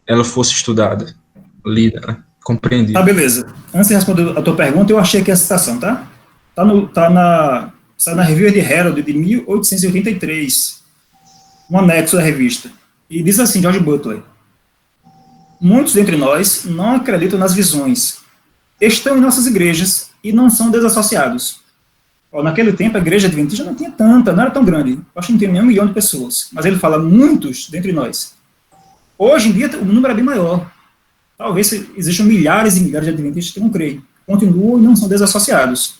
ela fosse estudada, lida, né? Compreendida. Tá, beleza. Antes de responder a tua pergunta, eu achei aqui a citação, tá? Está na Review de Herald de 1883, um anexo da revista. E diz assim, George Butler: muitos dentre nós não acreditam nas visões, estão em nossas igrejas e não são desassociados. Naquele tempo, a igreja adventista não tinha tanta, não era tão grande. Acho que não tinha nem 1 milhão de pessoas. Mas ele fala, muitos dentre nós. Hoje em dia, o número é bem maior. Talvez existam milhares e milhares de adventistas que não creem. Continuam e não são desassociados.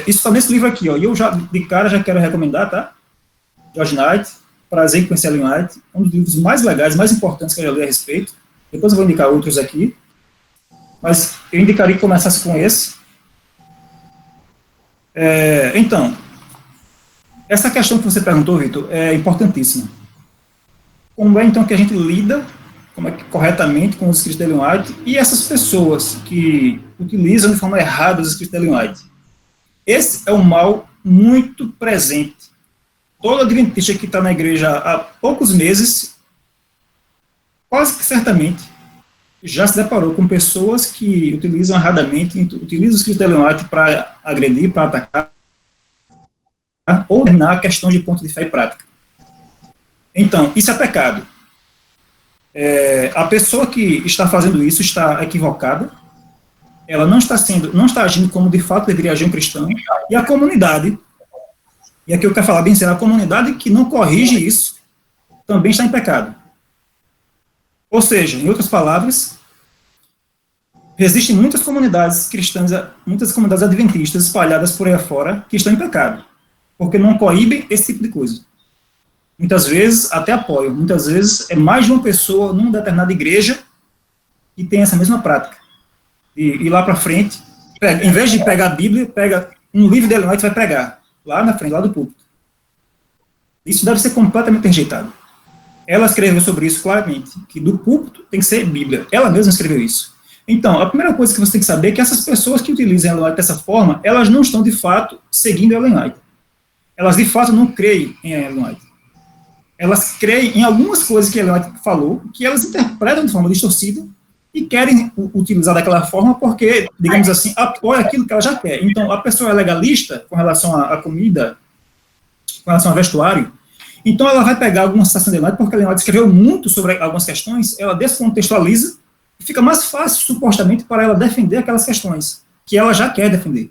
Isso está nesse livro aqui, ó. E eu de cara já quero recomendar, tá? George Knight, Prazer em Conhecer Ellen White. Um dos livros mais legais, mais importantes que eu já li a respeito. Depois eu vou indicar outros aqui. Mas eu indicaria que começasse com esse. Então, essa questão que você perguntou, Vitor, é importantíssima. como é então que a gente lida, como é que corretamente com os escritos de Ellen White, e essas pessoas que utilizam de forma errada os escritos de Ellen White. Esse é um mal muito presente. Todo adventista que está na igreja há poucos meses, quase que certamente, já se deparou com pessoas que utilizam erradamente, utilizam os escritos de Ellen White para agredir, para atacar, ou tornar questões de ponto de fé e prática. Então, isso é pecado. A pessoa que está fazendo isso está equivocada, ela não está agindo como de fato deveria agir um cristão, e a comunidade, e aqui eu quero falar bem sério, a comunidade que não corrige isso, também está em pecado. Ou seja, em outras palavras, existem muitas comunidades cristãs, muitas comunidades adventistas espalhadas por aí afora que estão em pecado, porque não coíbem esse tipo de coisa. Muitas vezes até apoiam, muitas vezes é mais de uma pessoa numa determinada igreja que tem essa mesma prática. E ir lá para frente, em vez de pegar a Bíblia, pega um livro de Ellen White e vai pregar, lá na frente, lá do púlpito. Isso deve ser completamente rejeitado. Ela escreveu sobre isso claramente, que do púlpito tem que ser Bíblia. Ela mesma escreveu isso. Então, a primeira coisa que você tem que saber é que essas pessoas que utilizam Ellen White dessa forma, elas não estão, de fato, seguindo Ellen White. Elas, de fato, não creem em Ellen White. Elas creem em algumas coisas que Ellen White falou, que elas interpretam de forma distorcida e querem utilizar daquela forma porque, digamos assim, apoia aquilo que ela já quer. Então, a pessoa é legalista com relação à comida, com relação ao vestuário, então ela vai pegar alguma citação de Ellen White, porque Ellen White escreveu muito sobre algumas questões, ela descontextualiza, e fica mais fácil, supostamente, para ela defender aquelas questões que ela já quer defender.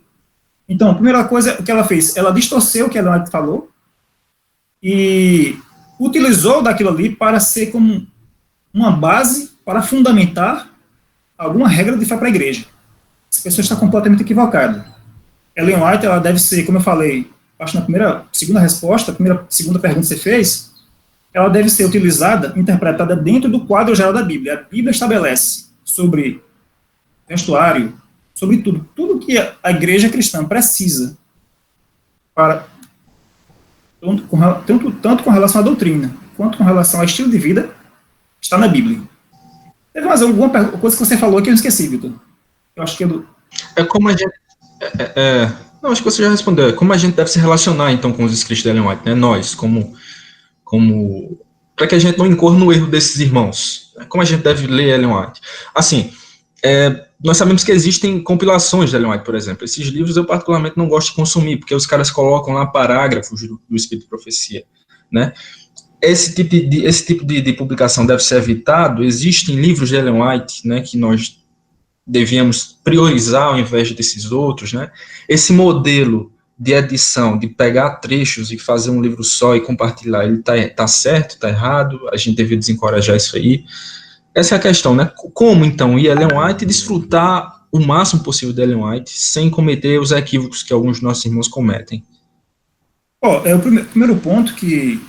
Então, a primeira coisa que ela fez, ela distorceu o que Ellen White falou e utilizou daquilo ali para ser como uma base para fundamentar alguma regra de fé para a igreja. Essa pessoa está completamente equivocada. Ellen White, ela deve ser, como eu falei, acho na segunda resposta, segunda pergunta que você fez, ela deve ser utilizada, interpretada dentro do quadro geral da Bíblia. A Bíblia estabelece sobre vestuário, sobre tudo que a igreja cristã precisa para tanto com relação à doutrina, quanto com relação ao estilo de vida, está na Bíblia. Teve mais alguma coisa que você falou que eu esqueci, Vitor? Eu acho que É como a gente... Não, acho que você já respondeu. É como a gente deve se relacionar, então, com os escritos de Ellen White, né? Nós, como para que a gente não incorra no erro desses irmãos. Como a gente deve ler Ellen White? Assim, nós sabemos que existem compilações de Ellen White, por exemplo. Esses livros eu particularmente não gosto de consumir, porque os caras colocam lá parágrafos do Espírito de Profecia, né? Esse tipo de publicação deve ser evitado. Existem livros de Ellen White, né, que nós devíamos priorizar ao invés desses outros, né? Esse modelo de edição, de pegar trechos e fazer um livro só e compartilhar, ele tá certo, está errado? A gente deveria desencorajar isso aí. Essa é a questão, né? Como, então, ir a Ellen White e desfrutar o máximo possível de Ellen White sem cometer os equívocos que alguns de nossos irmãos cometem? É o primeiro ponto que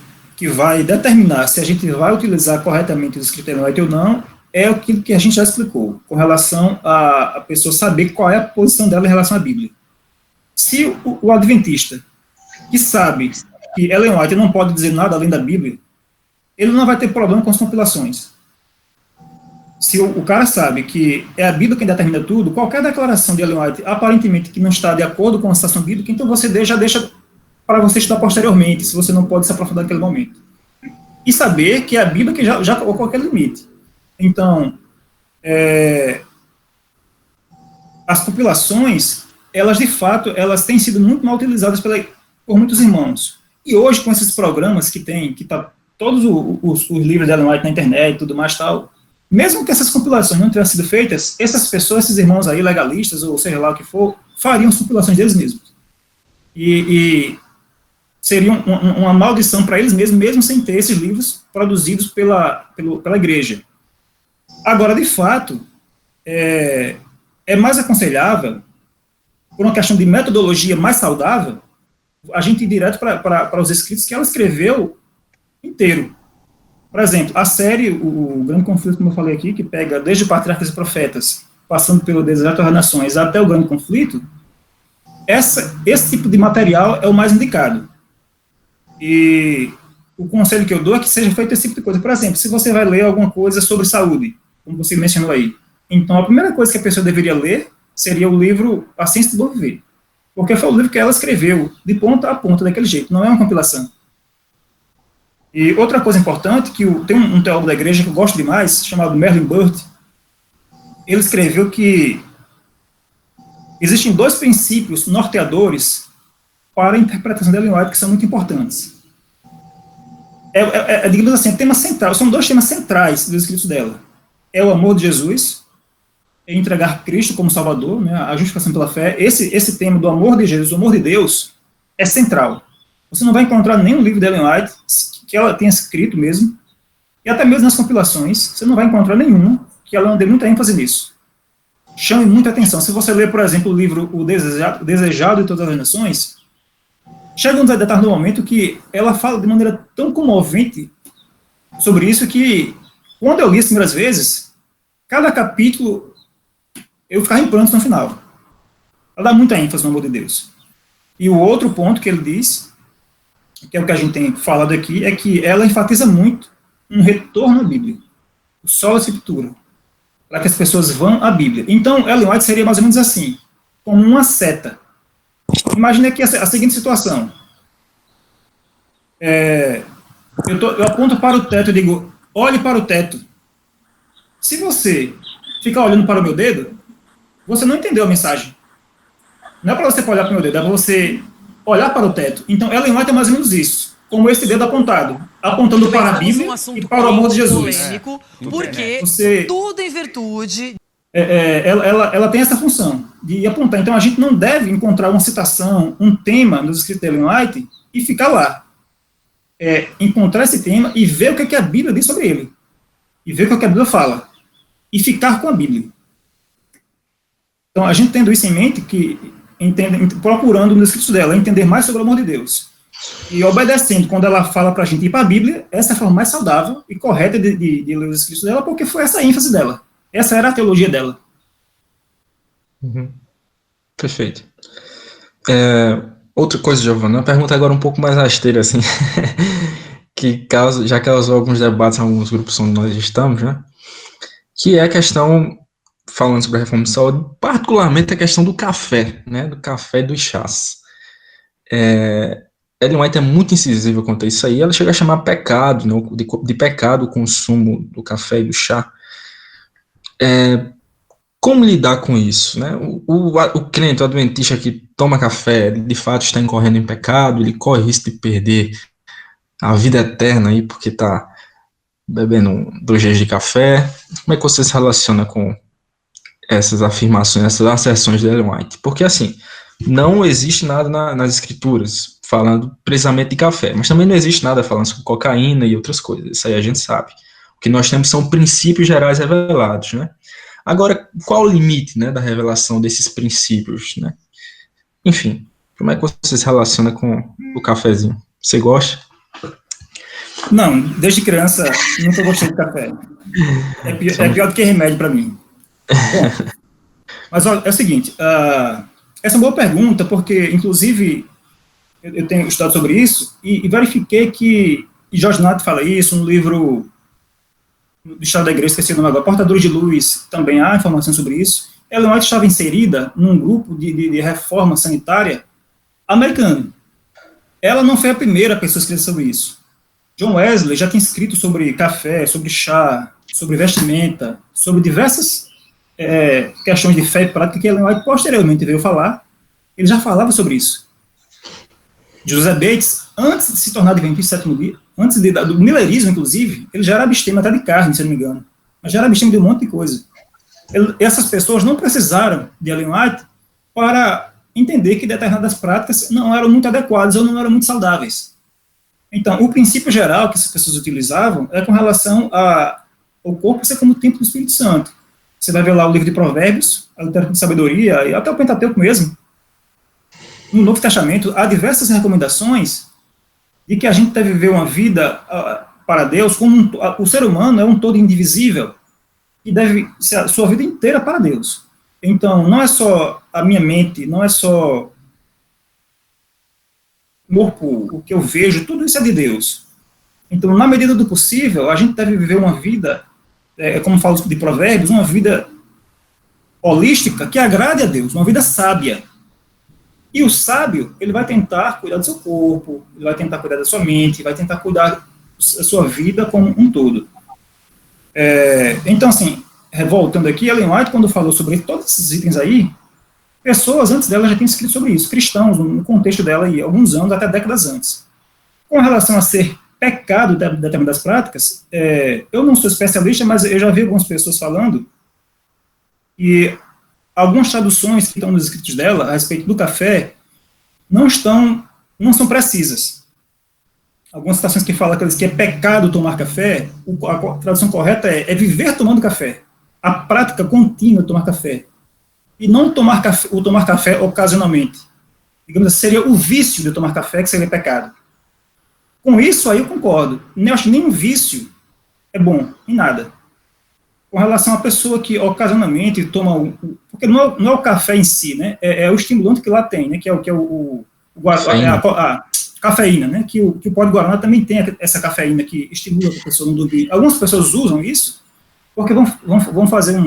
vai determinar se a gente vai utilizar corretamente os escritos de Ellen White ou não, é aquilo que a gente já explicou, com relação a pessoa saber qual é a posição dela em relação à Bíblia. Se o adventista, que sabe que Ellen White não pode dizer nada além da Bíblia, ele não vai ter problema com as compilações. Se o cara sabe que é a Bíblia quem determina tudo, qualquer declaração de Ellen White, aparentemente, que não está de acordo com a citação bíblica, então você já deixa para você estudar posteriormente, se você não pode se aprofundar naquele momento. E saber que é a Bíblia que já colocou aquele limite. Então, as compilações, elas de fato, elas têm sido muito mal utilizadas por muitos irmãos. E hoje, com esses programas que tá todos os livros de Ellen White na internet e tudo mais tal, mesmo que essas compilações não tivessem sido feitas, essas pessoas, esses irmãos aí, legalistas, ou seja lá o que for, fariam as compilações deles mesmos. E seria uma maldição para eles mesmos, mesmo sem ter esses livros produzidos pela igreja. Agora, de fato, é mais aconselhável, por uma questão de metodologia mais saudável, a gente ir direto para os escritos que ela escreveu inteiro. Por exemplo, a série, o Grande Conflito, como eu falei aqui, que pega desde Patriarcas e Profetas, passando pelo Deserto das Nações até o Grande Conflito, esse tipo de material é o mais indicado. E o conselho que eu dou é que seja feito esse tipo de coisa. Por exemplo, se você vai ler alguma coisa sobre saúde, como você mencionou aí, então a primeira coisa que a pessoa deveria ler seria o livro A Ciência do Bom Viver, porque foi o livro que ela escreveu de ponta a ponta daquele jeito, não é uma compilação. E outra coisa importante, que tem um teólogo da igreja que eu gosto demais, chamado Merlin Burt, ele escreveu que existem 2 princípios norteadores para a interpretação da Ellen White que são muito importantes. Digamos assim, tema central, são 2 temas centrais dos escritos dela. É o amor de Jesus, é entregar Cristo como Salvador, né, a justificação pela fé. Esse tema do amor de Jesus, do amor de Deus, é central. Você não vai encontrar nenhum livro de Ellen White que ela tenha escrito mesmo, e até mesmo nas compilações, você não vai encontrar nenhuma que ela não dê muita ênfase nisso. Chame muita atenção. Se você ler, por exemplo, o livro O Desejado de Todas as Nações, chega um determinado momento que ela fala de maneira tão comovente sobre isso que, quando eu li as primeiras vezes, cada capítulo eu ficava em prantos no final. Ela dá muita ênfase no amor de Deus. E o outro ponto que ele diz, que é o que a gente tem falado aqui, é que ela enfatiza muito um retorno à Bíblia, o solo escritura, para que as pessoas vão à Bíblia. Então, Ellen White seria mais ou menos assim, como uma seta. Imagine aqui a seguinte situação. Eu aponto para o teto e digo, olhe para o teto. Se você ficar olhando para o meu dedo, você não entendeu a mensagem. Não é para você olhar para o meu dedo, é para você olhar para o teto. Então, Ellen White é mais ou menos isso, como esse dedo apontando para a Bíblia e para o amor de Jesus. Polêmico, porque tudo em virtude... Ela tem essa função de apontar. Então, a gente não deve encontrar uma citação, um tema nos escritos de Ellen White e ficar lá. Encontrar esse tema e ver o que a Bíblia diz sobre ele. E ver o que a Bíblia fala. E ficar com a Bíblia. Então, a gente tendo isso em mente, procurando nos escritos dela, entender mais sobre o amor de Deus. E obedecendo, quando ela fala para a gente ir para a Bíblia, essa é a forma mais saudável e correta de ler os escritos dela, porque foi essa a ênfase dela. Essa era a teologia dela. Uhum. Perfeito. Outra coisa, Giovanna, uma pergunta agora um pouco mais rasteira, assim, que já causou alguns debates em alguns grupos onde nós estamos, né? Que é a questão, falando sobre a reforma de saúde, particularmente a questão do café, né? Do café e dos chás. Ellen White é muito incisiva quanto a isso aí. Ela chega a chamar pecado, né? de pecado o consumo do café e do chá. Como lidar com isso, né? O crente, o adventista que toma café, de fato está incorrendo em pecado, ele corre risco de perder a vida eterna aí, porque está bebendo 2 dias de café. Como é que você se relaciona com essas afirmações, essas asserções de Ellen White? Porque, assim, não existe nada nas escrituras falando precisamente de café, mas também não existe nada falando sobre cocaína e outras coisas, isso aí a gente sabe. O que nós temos são princípios gerais revelados, né? Agora, qual o limite, né, da revelação desses princípios, né? Enfim, como é que você se relaciona com o cafezinho? Você gosta? Não, desde criança nunca gostei de café. É pior do que remédio para mim. Bom, mas olha, é o seguinte, essa é uma boa pergunta, porque, inclusive, eu tenho estudado sobre isso e verifiquei que, e George Knapp fala isso no livro do Estado da Igreja, esqueci o nome agora, Portadores de Luz, também há informação sobre isso. Ellen White estava inserida num grupo de reforma sanitária americano. Ela não foi a primeira pessoa a escrever sobre isso. John Wesley já tinha escrito sobre café, sobre chá, sobre vestimenta, sobre diversas questões de fé e prática que Ellen White posteriormente veio falar. Ele já falava sobre isso. José Bates, antes de se tornar adventista do sétimo dia, antes do milerismo, inclusive, ele já era abstêmio até de carne, se não me engano. Mas já era abstêmio de um monte de coisa. Essas pessoas não precisaram de Ellen White para entender que determinadas práticas não eram muito adequadas ou não eram muito saudáveis. Então, o princípio geral que essas pessoas utilizavam é com relação ao corpo ser como o templo do Espírito Santo. Você vai ver lá o livro de Provérbios, a literatura de sabedoria, e até o Pentateuco mesmo. No Novo Testamento, há diversas recomendações de que a gente deve viver uma vida para Deus, como o ser humano é um todo indivisível, e deve ser a sua vida inteira para Deus. Então, não é só a minha mente, não é só o corpo, o que eu vejo, tudo isso é de Deus. Então, na medida do possível, a gente deve viver uma vida, como falo de Provérbios, uma vida holística que agrade a Deus, uma vida sábia. E o sábio, ele vai tentar cuidar do seu corpo, ele vai tentar cuidar da sua mente, vai tentar cuidar da sua vida como um todo. Então, assim, voltando aqui, Ellen White, quando falou sobre todos esses itens aí, pessoas antes dela já tinham escrito sobre isso, cristãos, no contexto dela, aí, alguns anos, até décadas antes. Com relação a ser pecado de determinadas práticas, eu não sou especialista, mas eu já vi algumas pessoas falando, e algumas traduções que estão nos escritos dela, a respeito do café, não são precisas. Algumas citações que falam que é pecado tomar café, a tradução correta é viver tomando café. A prática contínua de tomar café. E não tomar café ocasionalmente. Digamos assim, seria o vício de tomar café que seria pecado. Com isso aí eu concordo. Eu acho que nenhum vício é bom, em nada. Com relação à pessoa que ocasionalmente toma porque não é o café em si, né? É o estimulante que lá tem, né? Que é a cafeína, né? Que o pó de guaraná também tem essa cafeína que estimula a pessoa a não dormir. Algumas pessoas usam isso porque vão fazer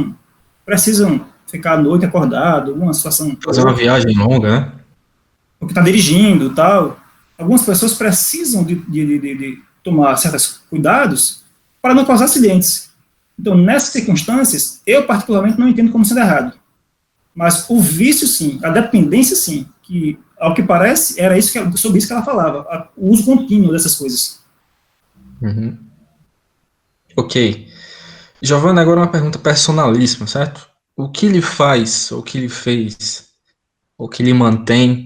precisam ficar à noite acordado, alguma situação. Fazer uma viagem longa, né? Porque está dirigindo e tal. Algumas pessoas precisam de tomar certos cuidados para não causar acidentes. Então, nessas circunstâncias, eu particularmente não entendo como sendo errado. Mas o vício, sim, a dependência, sim, que, ao que parece, era sobre isso que ela falava, o uso contínuo dessas coisas. Uhum. Ok. Giovanna, agora uma pergunta personalíssima, certo? O que lhe faz, o que lhe fez, o que lhe mantém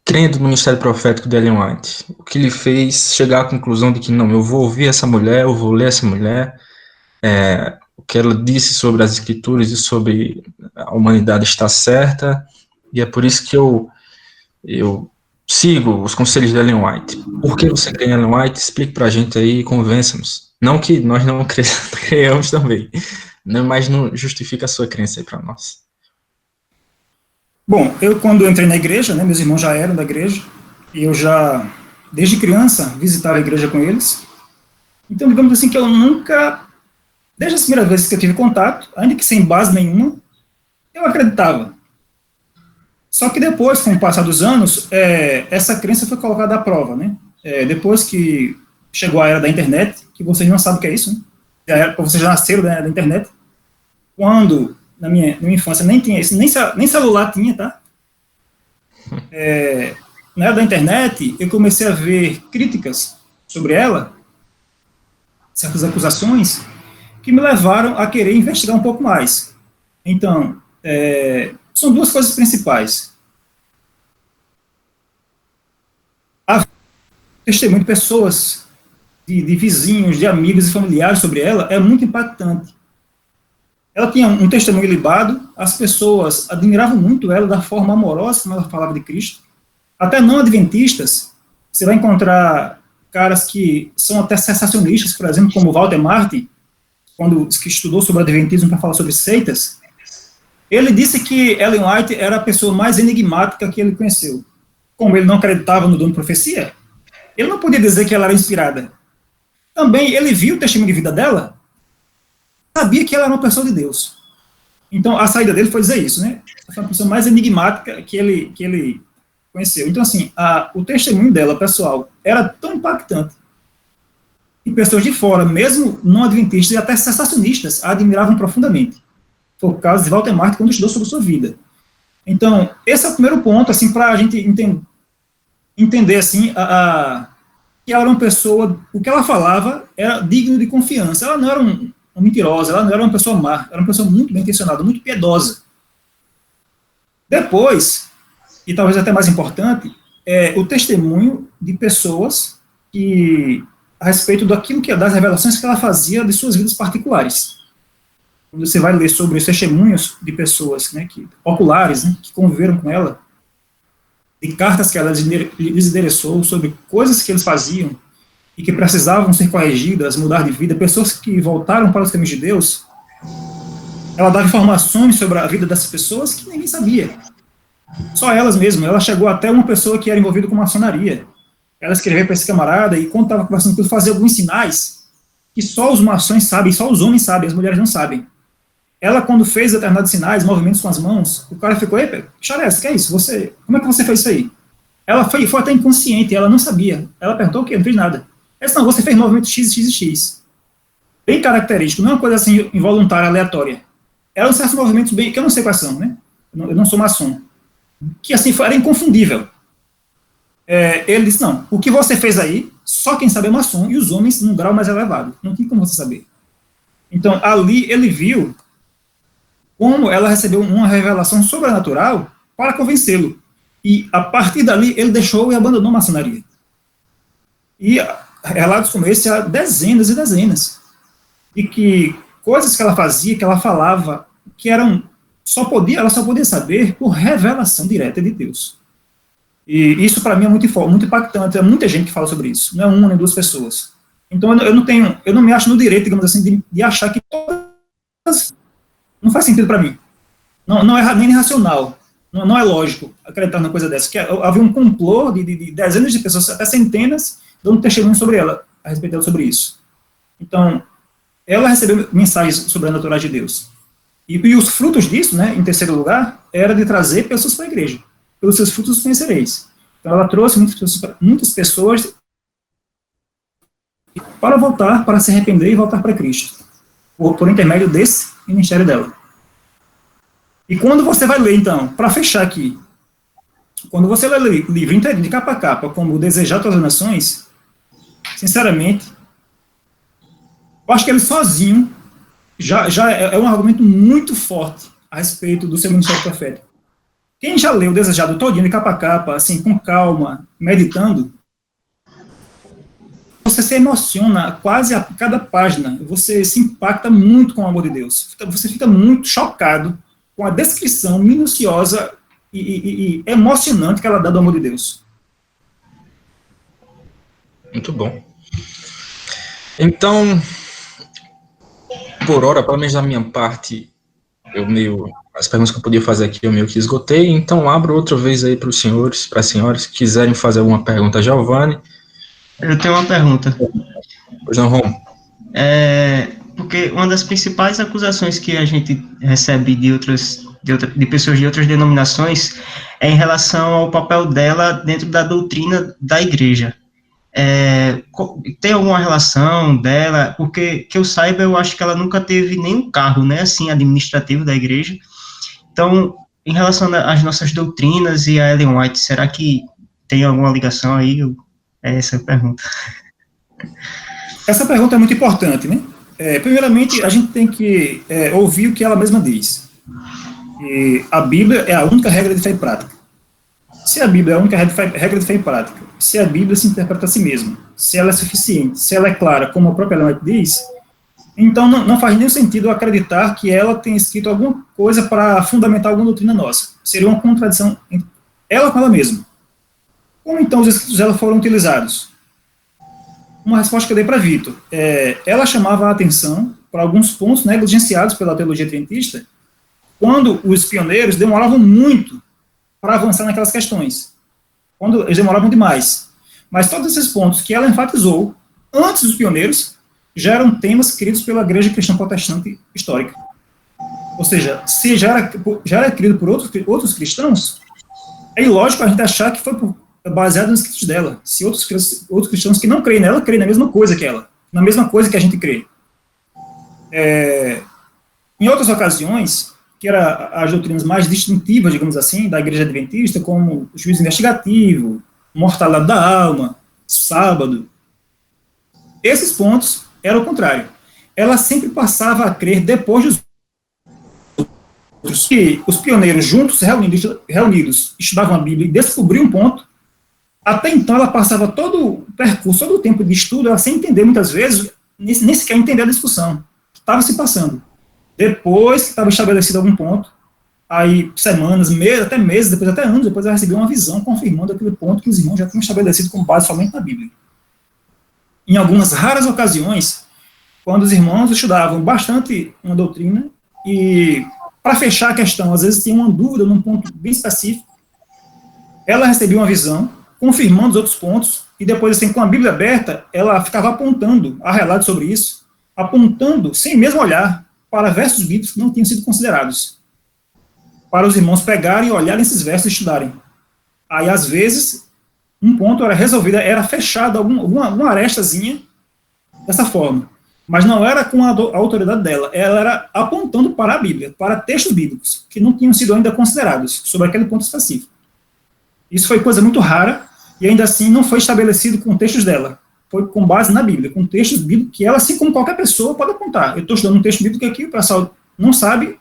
crendo no ministério profético de Ellen White? O que lhe fez chegar à conclusão de que, não, eu vou ouvir essa mulher, eu vou ler essa mulher, o que ela disse sobre as escrituras e sobre a humanidade está certa, e é por isso que eu sigo os conselhos de Ellen White. Por que você crê em Ellen White? Explique pra gente aí e convença-nos. Não que nós não creiamos também, né, mas não justifica a sua crença aí para nós. Bom, eu quando entrei na igreja, né, meus irmãos já eram da igreja, e eu já, desde criança, visitava a igreja com eles. Então, digamos assim, que eu nunca, desde as primeiras vezes que eu tive contato, ainda que sem base nenhuma, eu acreditava. Só que depois, com o passar dos anos, essa crença foi colocada à prova, né? Depois que chegou a era da internet, que vocês não sabem o que é isso, né? Vocês já nasceram da internet. Quando, na minha infância, nem tinha isso, nem celular tinha, tá? Na era da internet, eu comecei a ver críticas sobre ela, certas acusações, que me levaram a querer investigar um pouco mais. Então, são duas coisas principais. A testemunho de pessoas, de vizinhos, de amigos e familiares sobre ela é muito impactante. Ela tinha um testemunho ilibado, as pessoas admiravam muito ela da forma amorosa como ela falava de Cristo. Até não adventistas, você vai encontrar caras que são até sensacionistas, por exemplo, como Walter Martin, quando estudou sobre o adventismo para falar sobre seitas. Ele disse que Ellen White era a pessoa mais enigmática que ele conheceu. Como ele não acreditava no dom de profecia, ele não podia dizer que ela era inspirada. Também ele viu o testemunho de vida dela, sabia que ela era uma pessoa de Deus. Então, a saída dele foi dizer isso, né? Ela foi a pessoa mais enigmática que ele conheceu. Então, assim, o testemunho dela, pessoal, era tão impactante que pessoas de fora, mesmo não adventistas e até sensacionistas, a admiravam profundamente. Foi o caso de Walter Martin quando estudou sobre sua vida. Então, esse é o primeiro ponto, assim, para a gente entender, assim, que ela era uma pessoa, o que ela falava era digno de confiança. Ela não era uma mentirosa, ela não era uma pessoa má, era uma pessoa muito bem intencionada, muito piedosa. Depois, e talvez até mais importante, o testemunho de pessoas que, a respeito das revelações que ela fazia de suas vidas particulares. Quando você vai ler sobre os testemunhos de pessoas, né, oculares, né, que conviveram com ela, de cartas que ela lhes endereçou sobre coisas que eles faziam e que precisavam ser corrigidas, mudar de vida, pessoas que voltaram para os caminhos de Deus, ela dava informações sobre a vida dessas pessoas que ninguém sabia. Só elas mesmas. Ela chegou até uma pessoa que era envolvida com maçonaria. ela escreveu para esse camarada e quando estava conversando com ele, fazia alguns sinais que só os maçons sabem, só os homens sabem, as mulheres não sabem. Ela, quando fez determinados sinais, movimentos com as mãos, o cara ficou, epa, Charles, que é isso? Como é que você fez isso aí? Ela foi até inconsciente, ela não sabia. Ela perguntou o quê? Não fez nada. Ela disse, não, você fez movimento X, X e X. Bem característico, não é uma coisa assim involuntária, aleatória. Eram certos movimentos bem, que eu não sei quais são, né? Eu não sou maçom. Que assim, era inconfundível. Ele disse, não, o que você fez aí, só quem sabe é maçom, e os homens num grau mais elevado. Não tem como você saber. Então, ali ele viu como ela recebeu uma revelação sobrenatural para convencê-lo. E, a partir dali, ele deixou e abandonou a maçonaria. E relatos como esse há dezenas e dezenas. E que coisas que ela fazia, que ela falava, que ela só podia saber por revelação direta de Deus. E isso, para mim, é muito impactante. É muita gente que fala sobre isso. Não é uma nem duas pessoas. Então, eu não me acho no direito, digamos assim, de achar que todas... Não faz sentido para mim. Não é nem racional. Não é lógico acreditar numa coisa dessa. Que havia um complô de dezenas de pessoas, até centenas, dando testemunho sobre ela, a respeito dela sobre isso. Então, ela recebeu mensagens sobrenaturais de Deus. E os frutos disso, né, em terceiro lugar, era de trazer pessoas para a igreja. Pelos seus frutos os conhecereis. Então, ela trouxe muitas pessoas para voltar, para se arrepender e voltar para Cristo. Por intermédio desse ministério dela. E quando você vai ler, então, para fechar aqui, quando você lê o livro inteiro, de capa a capa, como Desejar Todas as Nações, sinceramente, eu acho que ele sozinho já é um argumento muito forte a respeito do seu ministério profético. Quem já leu o Desejado todinho, de capa a capa, assim, com calma, meditando, você se emociona quase a cada página, você se impacta muito com o amor de Deus, você fica muito chocado com a descrição minuciosa e emocionante que ela dá do amor de Deus. Muito bom. Então, por hora, pelo menos da minha parte, as perguntas que eu podia fazer aqui eu meio que esgotei, então abro outra vez aí para os senhores, para as senhoras, que quiserem fazer alguma pergunta a Giovanni. Eu tenho uma pergunta. Pois não, Rom. Porque uma das principais acusações que a gente recebe de pessoas de outras denominações é em relação ao papel dela dentro da doutrina da igreja. Tem alguma relação dela? Porque, que eu saiba, eu acho que ela nunca teve nenhum cargo, né, assim, administrativo da igreja. Então, em relação às nossas doutrinas e a Ellen White, será que tem alguma ligação aí? É essa a pergunta. Essa pergunta é muito importante, né? Primeiramente, a gente tem que ouvir o que ela mesma diz. E a Bíblia é a única regra de fé e prática. Se a Bíblia é a única regra de fé e prática, se a Bíblia se interpreta a si mesma, se ela é suficiente, se ela é clara, como a própria Ellen White diz, então não faz nenhum sentido acreditar que ela tenha escrito alguma coisa para fundamentar alguma doutrina nossa. Seria uma contradição entre ela com ela mesma. Como então os escritos dela foram utilizados? Uma resposta que eu dei para Vitor. Ela chamava a atenção para alguns pontos negligenciados pela teologia adventista, quando os pioneiros demoravam muito para avançar naquelas questões. Quando eles demoravam demais. Mas todos esses pontos que ela enfatizou antes dos pioneiros já eram temas queridos pela igreja cristã protestante histórica. Ou seja, se já era querido por outros cristãos, é ilógico a gente achar que foi baseado nos escritos dela. Se outros cristãos que não creem nela, creem na mesma coisa que ela, na mesma coisa que a gente crê. Em outras ocasiões, que eram as doutrinas mais distintivas, digamos assim, da igreja adventista, como o juízo investigativo, mortalidade da alma, sábado, esses pontos eram o contrário. Ela sempre passava a crer depois dos outros. Que os pioneiros juntos, reunidos, estudavam a Bíblia e descobriam um ponto. Até então, ela passava todo o percurso, todo o tempo de estudo, ela sem entender, muitas vezes, nem sequer entender a discussão que estava se passando. Depois que estava estabelecido algum ponto, aí semanas, meses, até anos depois, ela recebeu uma visão confirmando aquele ponto que os irmãos já tinham estabelecido com base somente na Bíblia. Em algumas raras ocasiões, quando os irmãos estudavam bastante uma doutrina, e para fechar a questão, às vezes tinha uma dúvida num ponto bem específico, ela recebeu uma visão, confirmando os outros pontos, e depois, assim, com a Bíblia aberta, ela ficava apontando a relatos sobre isso, apontando, sem mesmo olhar, para versos bíblicos que não tinham sido considerados, para os irmãos pegarem e olharem esses versos e estudarem. Aí, às vezes, um ponto era resolvido, era fechado alguma arestazinha dessa forma. Mas não era com a autoridade dela, ela era apontando para a Bíblia, para textos bíblicos, que não tinham sido ainda considerados, sobre aquele ponto específico. Isso foi coisa muito rara, e ainda assim não foi estabelecido com textos dela. Foi com base na Bíblia, com textos bíblicos que ela, assim como qualquer pessoa, pode apontar. Eu estou estudando um texto bíblico aqui, o pessoal não sabe,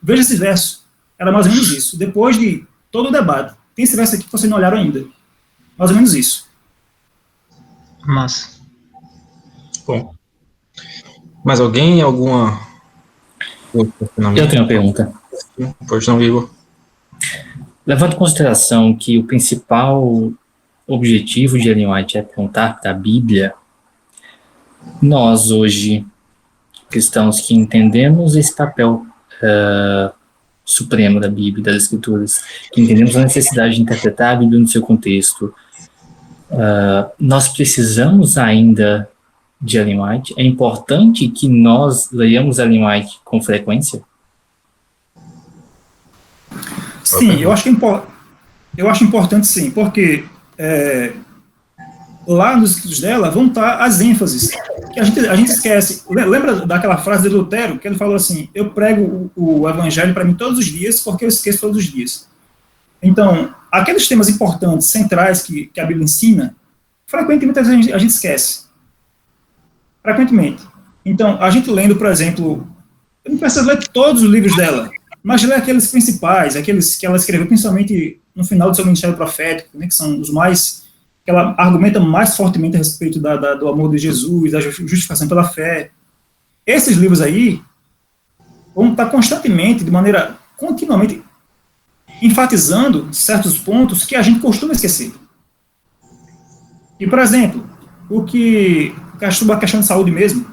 veja esse verso. Era mais ou menos isso. Depois de todo o debate, tem esse verso aqui que vocês não olharam ainda. Mais ou menos isso. Massa. Bom. Mais alguém? Alguma... Eu tenho uma pergunta. Pois não, Igor. Levando em consideração que o principal objetivo de Ellen White é apontar para a Bíblia, nós hoje, cristãos que entendemos esse papel supremo da Bíblia, das Escrituras, que entendemos a necessidade de interpretar a Bíblia no seu contexto, nós precisamos ainda de Ellen White? É importante que nós leiamos Ellen White com frequência? Sim, eu acho importante sim, porque lá nos escritos dela vão estar as ênfases, que a gente esquece. Lembra daquela frase de Lutero, que ele falou assim, eu prego o evangelho para mim todos os dias, porque eu esqueço todos os dias. Então, aqueles temas importantes, centrais, que a Bíblia ensina, frequentemente a gente esquece. Frequentemente. Então, a gente lendo, por exemplo, eu não preciso ler todos os livros dela, mas ler aqueles principais, aqueles que ela escreveu principalmente no final do seu ministério profético, né, que são os mais, que ela argumenta mais fortemente a respeito do amor de Jesus, da justificação pela fé. Esses livros aí vão estar constantemente, de maneira continuamente, enfatizando certos pontos que a gente costuma esquecer. E, por exemplo, sobre a questão de saúde mesmo,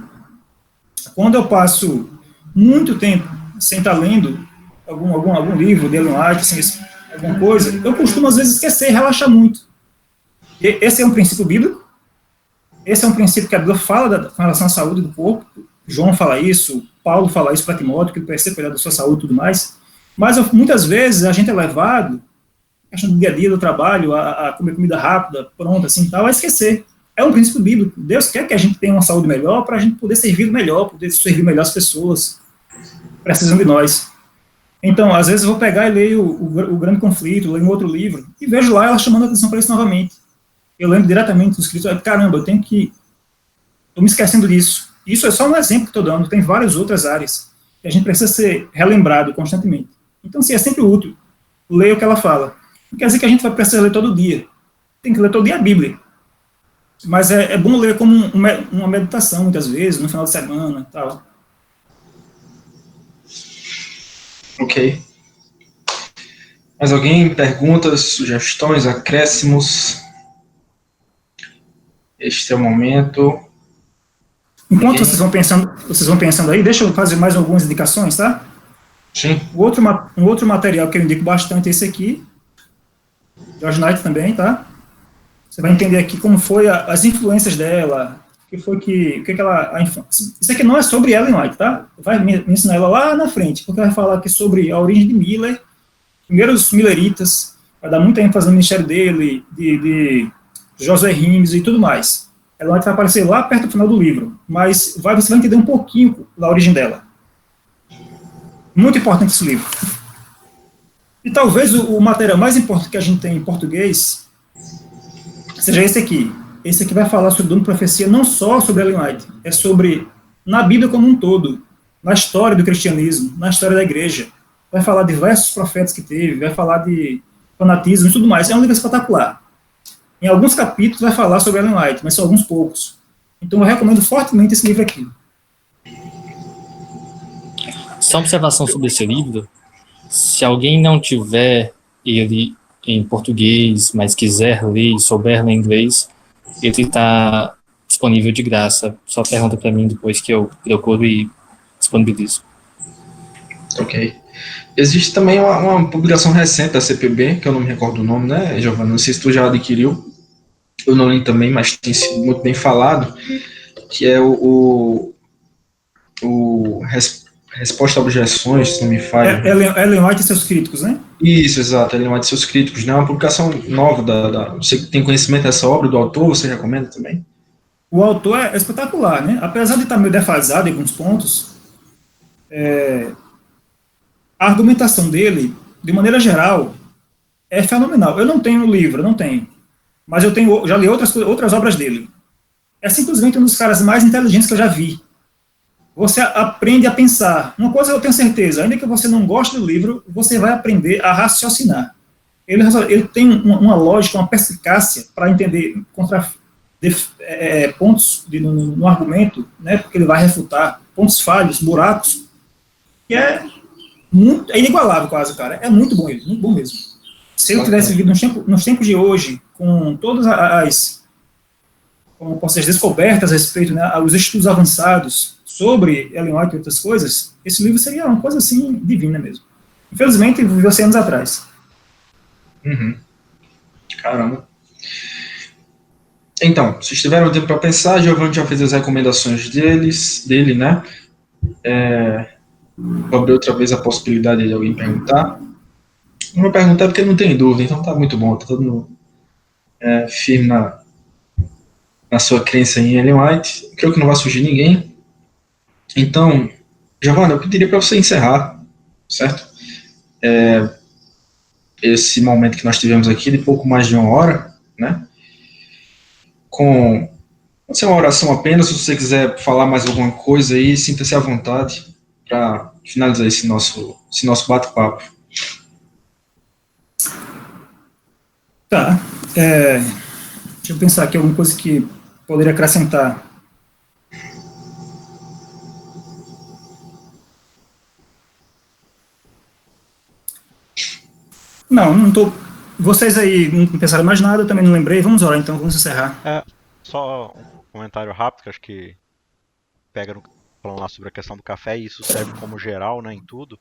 quando eu passo muito tempo sem estar lendo algum livro de Ellen White, assim, alguma coisa, eu costumo às vezes esquecer e relaxar muito. E esse é um princípio bíblico, esse é um princípio que a Bíblia fala com relação à saúde do corpo, João fala isso, Paulo fala isso para Timóteo, que ele precisa cuidar da sua saúde e tudo mais, mas muitas vezes a gente é levado, a questão do dia a dia, do trabalho, a comer comida rápida, pronta, assim, tal, a esquecer. É um princípio bíblico. Deus quer que a gente tenha uma saúde melhor para a gente poder servir melhor, poder servir melhor as pessoas precisam de nós. Então, às vezes eu vou pegar e leio o Grande Conflito, leio um outro livro, e vejo lá ela chamando a atenção para isso novamente. Eu lembro diretamente do escrito, caramba, estou me esquecendo disso. Isso é só um exemplo que estou dando, tem várias outras áreas que a gente precisa ser relembrado constantemente. Então, sim, é sempre útil ler o que ela fala. Não quer dizer que a gente vai precisar ler todo dia. Tem que ler todo dia a Bíblia. Mas é bom ler como uma meditação, muitas vezes, no final de semana e tal. Ok. Mais alguém? Perguntas, sugestões, acréscimos? Este é o momento. Enquanto vocês vão pensando aí, deixa eu fazer mais algumas indicações, tá? Sim. Um outro material que eu indico bastante é esse aqui. George Knight também, tá? Você vai entender aqui como foi as influências dela, o que ela... Isso aqui não é sobre Ellen White, tá? Vai me ensinar ela lá na frente, porque vai falar aqui sobre a origem de Miller, primeiro os Milleritas, vai dar muita ênfase no ministério dele, de José Rimes e tudo mais. Ellen White vai aparecer lá perto do final do livro, mas você vai entender um pouquinho da origem dela. Muito importante esse livro. E talvez o material mais importante que a gente tem em português seja esse aqui. Esse aqui vai falar sobre o dom de profecia, não só sobre Ellen White, é sobre, na Bíblia como um todo, na história do cristianismo, na história da igreja. Vai falar de diversos profetas que teve, vai falar de fanatismo e tudo mais. É um livro espetacular. Em alguns capítulos vai falar sobre Ellen White, mas são alguns poucos. Então eu recomendo fortemente esse livro aqui. Só uma observação sobre esse livro. Se alguém não tiver ele em português, mas quiser ler e souber ler inglês, ele está disponível de graça. Só pergunta para mim depois que eu procuro e disponibilizo. Ok. Existe também uma publicação recente da CPB, que eu não me recordo o nome, né, Giovanna? Não sei se tu já adquiriu. eu não li também, mas tem sido muito bem falado, que é Resposta a Objeções, se não me falha. Ellen White e seus críticos, né? Isso, exato, Ellen White e seus críticos, né? Uma publicação nova você tem conhecimento dessa obra do autor, você recomenda também? O autor é espetacular, né? Apesar de estar meio defasado em alguns pontos, a argumentação dele, de maneira geral, é fenomenal. Eu não tenho o livro, não tenho. Mas já li outras obras dele. É simplesmente um dos caras mais inteligentes que eu já vi. Você aprende a pensar. Uma coisa eu tenho certeza, ainda que você não goste do livro, você vai aprender a raciocinar. Ele tem uma lógica, uma perspicácia para entender pontos no argumento, né, porque ele vai refutar pontos falhos, buracos, que é inigualável quase, cara. É muito bom ele, muito bom mesmo. Se eu tivesse vivido nos tempos de hoje, com todas como posso dizer, descobertas a respeito, né, os estudos avançados sobre Ellen White e outras coisas, esse livro seria uma coisa assim divina mesmo. Infelizmente, viveu 100 anos atrás. Uhum. Caramba. Então, vocês tiveram tempo para pensar, Giovanni já fez as recomendações dele, né? Vou abrir outra vez a possibilidade de alguém perguntar. Não vou perguntar porque não tem dúvida, então tá muito bom, tá todo mundo firme na sua crença em Ellen White. Creio que não vai surgir ninguém. Então, Giovanni, eu pediria para você encerrar, certo? Esse momento que nós tivemos aqui, de pouco mais de 1 hora, né? Pode ser uma oração apenas, se você quiser falar mais alguma coisa aí, sinta-se à vontade para finalizar esse nosso bate-papo. Tá. Deixa eu pensar aqui alguma coisa que poderia acrescentar. Não tô. Vocês aí não pensaram mais nada, eu também não lembrei. Vamos orar então, vamos encerrar. Só um comentário rápido, que acho que pega falando lá sobre a questão do café, e isso serve como geral, né, em tudo.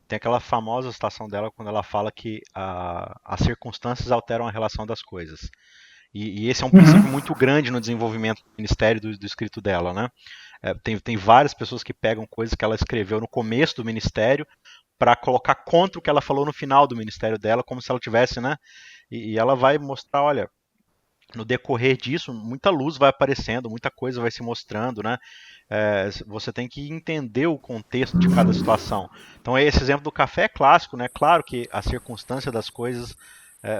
Tem aquela famosa citação dela quando ela fala que as circunstâncias alteram a relação das coisas. E esse é um princípio muito grande no desenvolvimento do ministério do escrito dela, né? Tem várias pessoas que pegam coisas que ela escreveu no começo do ministério para colocar contra o que ela falou no final do ministério dela, como se ela tivesse, né? E ela vai mostrar, olha, no decorrer disso, muita luz vai aparecendo, muita coisa vai se mostrando, né? Você tem que entender o contexto de cada situação. Então, esse exemplo do café é clássico, né? Claro que a circunstância das coisas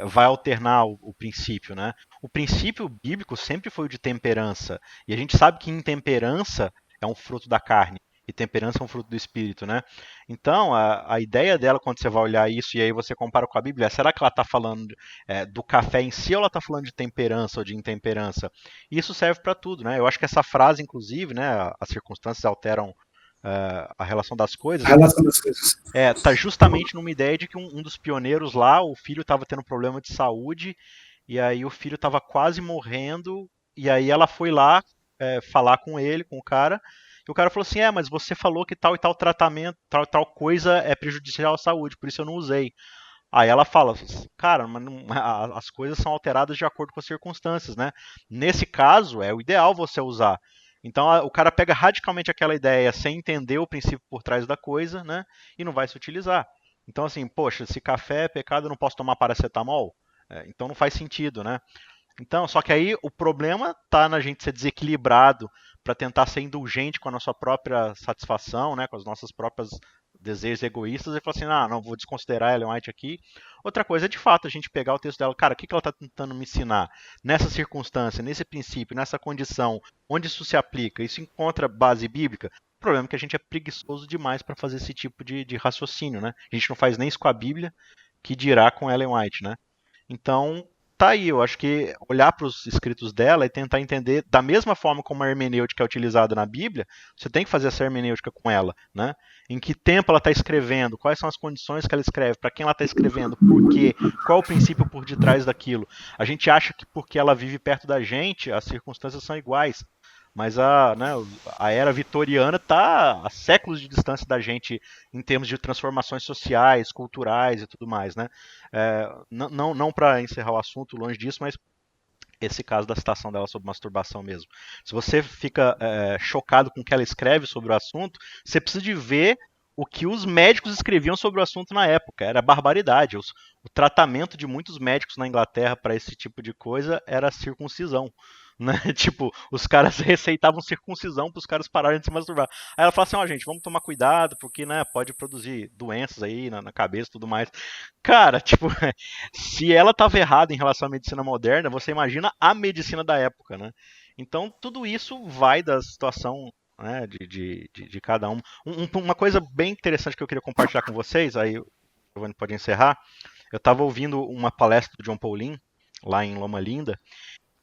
vai alternar o princípio, né? O princípio bíblico sempre foi o de temperança, e a gente sabe que intemperança é um fruto da carne, e temperança é um fruto do espírito, né? Então, a ideia dela, quando você vai olhar isso e aí você compara com a Bíblia, será que ela está falando do café em si ou ela está falando de temperança ou de intemperança? Isso serve para tudo, né? Eu acho que essa frase, inclusive, né, as circunstâncias alteram a relação das coisas. A relação das coisas. Tá justamente numa ideia de que um dos pioneiros lá, o filho estava tendo problema de saúde, e aí o filho estava quase morrendo, e aí ela foi lá falar com ele, com o cara, e o cara falou assim, mas você falou que tal e tal tratamento, tal coisa é prejudicial à saúde, por isso eu não usei. Aí ela fala, cara, mas as coisas são alteradas de acordo com as circunstâncias, né? Nesse caso, é o ideal você usar. Então o cara pega radicalmente aquela ideia sem entender o princípio por trás da coisa, né? E não vai se utilizar. Então assim, poxa, se café é pecado, eu não posso tomar paracetamol? Então não faz sentido, né? Então, só que aí o problema tá na gente ser desequilibrado para tentar ser indulgente com a nossa própria satisfação, né, com as nossas próprias desejos egoístas e falar assim, não vou desconsiderar a Ellen White aqui. Outra coisa é de fato a gente pegar o texto dela, cara, o que ela está tentando me ensinar nessa circunstância, nesse princípio, nessa condição, onde isso se aplica, isso encontra base bíblica. O problema é que a gente é preguiçoso demais para fazer esse tipo de raciocínio, né? A gente não faz nem isso com a Bíblia, que dirá com Ellen White, né? Então, tá aí, eu acho que olhar para os escritos dela e tentar entender, da mesma forma como a hermenêutica é utilizada na Bíblia, você tem que fazer essa hermenêutica com ela, né? Em que tempo ela está escrevendo, quais são as condições que ela escreve, para quem ela está escrevendo, por quê, qual o princípio por detrás daquilo. A gente acha que porque ela vive perto da gente, as circunstâncias são iguais. Mas a era vitoriana está a séculos de distância da gente em termos de transformações sociais, culturais e tudo mais, né? Não para encerrar o assunto longe disso, mas esse caso da citação dela sobre masturbação mesmo. Se você fica chocado com o que ela escreve sobre o assunto, você precisa de ver o que os médicos escreviam sobre o assunto na época. Era barbaridade. O tratamento de muitos médicos na Inglaterra para esse tipo de coisa era circuncisão. Né? Tipo, os caras receitavam circuncisão para os caras pararem de se masturbar. Aí ela fala assim, gente, vamos tomar cuidado, porque, né, pode produzir doenças aí na cabeça e tudo mais. Cara, tipo, se ela estava errada em relação à medicina moderna, você imagina a medicina da época, né? Então, tudo isso vai da situação, né, de cada um. Uma coisa bem interessante que eu queria compartilhar com vocês, aí o Giovanni pode encerrar. Eu estava ouvindo uma palestra do John Paulin, lá em Loma Linda,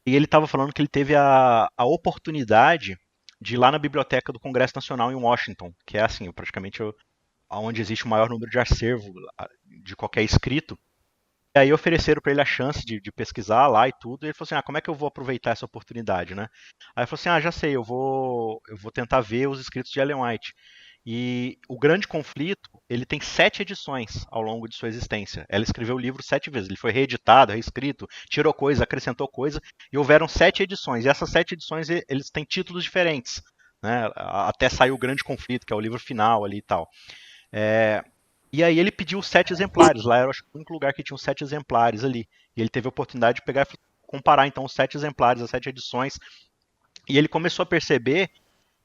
e ele estava falando que ele teve a oportunidade de ir lá na biblioteca do Congresso Nacional em Washington, que é assim, praticamente onde existe o maior número de acervo de qualquer escrito. E aí ofereceram para ele a chance de pesquisar lá e tudo. E ele falou assim, como é que eu vou aproveitar essa oportunidade, né? Aí ele falou assim, já sei, eu vou tentar ver os escritos de Ellen White. E o Grande Conflito, ele tem 7 edições ao longo de sua existência. Ela escreveu o livro 7 vezes. Ele foi reeditado, reescrito, tirou coisa, acrescentou coisa. E houveram 7 edições. E essas 7 edições, eles têm títulos diferentes. Né? Até saiu o Grande Conflito, que é o livro final ali e tal. E aí ele pediu 7 exemplares. Lá era, acho, o único lugar que tinha 7 exemplares ali. E ele teve a oportunidade de pegar e comparar, então, os 7 exemplares, as 7 edições. E ele começou a perceber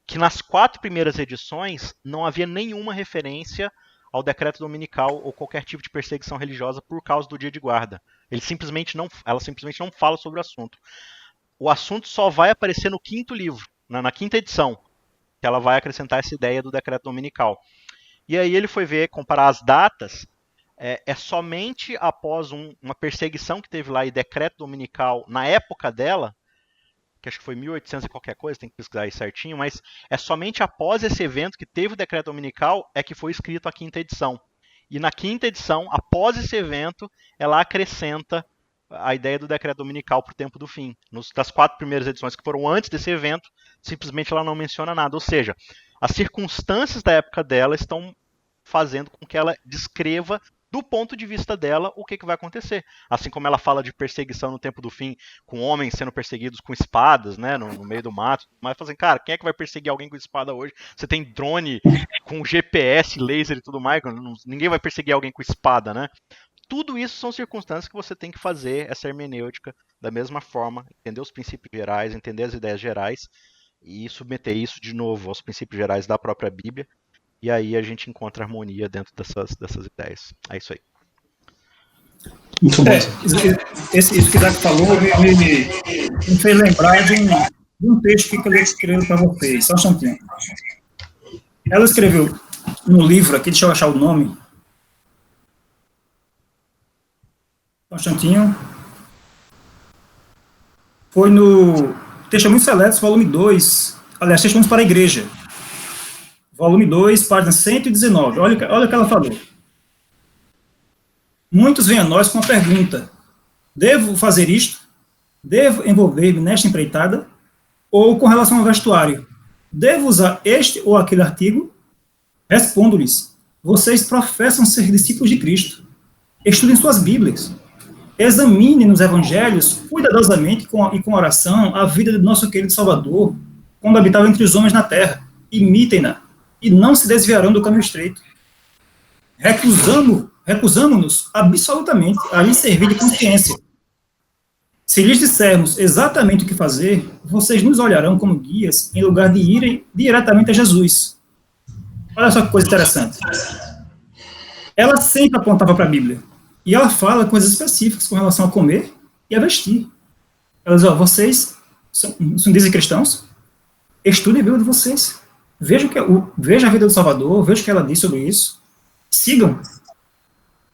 que nas 4 primeiras edições não havia nenhuma referência ao decreto dominical ou qualquer tipo de perseguição religiosa por causa do dia de guarda. Ela simplesmente não fala sobre o assunto. O assunto só vai aparecer no 5º livro, na 5ª edição, que ela vai acrescentar essa ideia do decreto dominical. E aí ele foi ver, comparar as datas, é somente após uma perseguição que teve lá e decreto dominical na época dela, que acho que foi 1800 e qualquer coisa, tem que pesquisar aí certinho, mas é somente após esse evento que teve o decreto dominical é que foi escrito a 5ª edição. E na 5ª edição, após esse evento, ela acrescenta a ideia do decreto dominical para o tempo do fim. Das 4 primeiras edições que foram antes desse evento, simplesmente ela não menciona nada. Ou seja, as circunstâncias da época dela estão fazendo com que ela descreva do ponto de vista dela, o que vai acontecer. Assim como ela fala de perseguição no tempo do fim, com homens sendo perseguidos com espadas, né, no meio do mato, mas fazem, cara, quem é que vai perseguir alguém com espada hoje? Você tem drone com GPS, laser e tudo mais, ninguém vai perseguir alguém com espada, né? Tudo isso são circunstâncias que você tem que fazer essa hermenêutica da mesma forma, entender os princípios gerais, entender as ideias gerais e submeter isso de novo aos princípios gerais da própria Bíblia. E aí a gente encontra harmonia dentro dessas ideias. É isso aí. Muito bom. Isso que o Isaac falou me fez lembrar de um texto que eu escrevi para vocês. Só um instantinho. Ela escreveu no livro aqui, deixa eu achar o nome. Só um instantinho. Foi no Testemunhos Seletos, volume 2. Aliás, Testemunhos para a Igreja. Volume 2, página 119. Olha o que ela falou. Muitos vêm a nós com a pergunta: devo fazer isto? Devo envolver-me nesta empreitada? Ou com relação ao vestuário? Devo usar este ou aquele artigo? Respondo-lhes: vocês professam ser discípulos de Cristo. Estudem suas Bíblias. Examinem nos evangelhos, cuidadosamente e com oração, a vida do nosso querido Salvador, quando habitava entre os homens na terra. Imitem-na. E não se desviarão do caminho estreito. Recusamo-nos absolutamente a lhes servir de consciência. Se lhes dissermos exatamente o que fazer, vocês nos olharão como guias em lugar de irem diretamente a Jesus. Olha só que coisa interessante. Ela sempre apontava para a Bíblia. E ela fala coisas específicas com relação a comer e a vestir. Ela diz, vocês dizem cristãos, estudem a Bíblia de vocês. Veja a vida do Salvador, veja o que ela diz sobre isso. Sigam.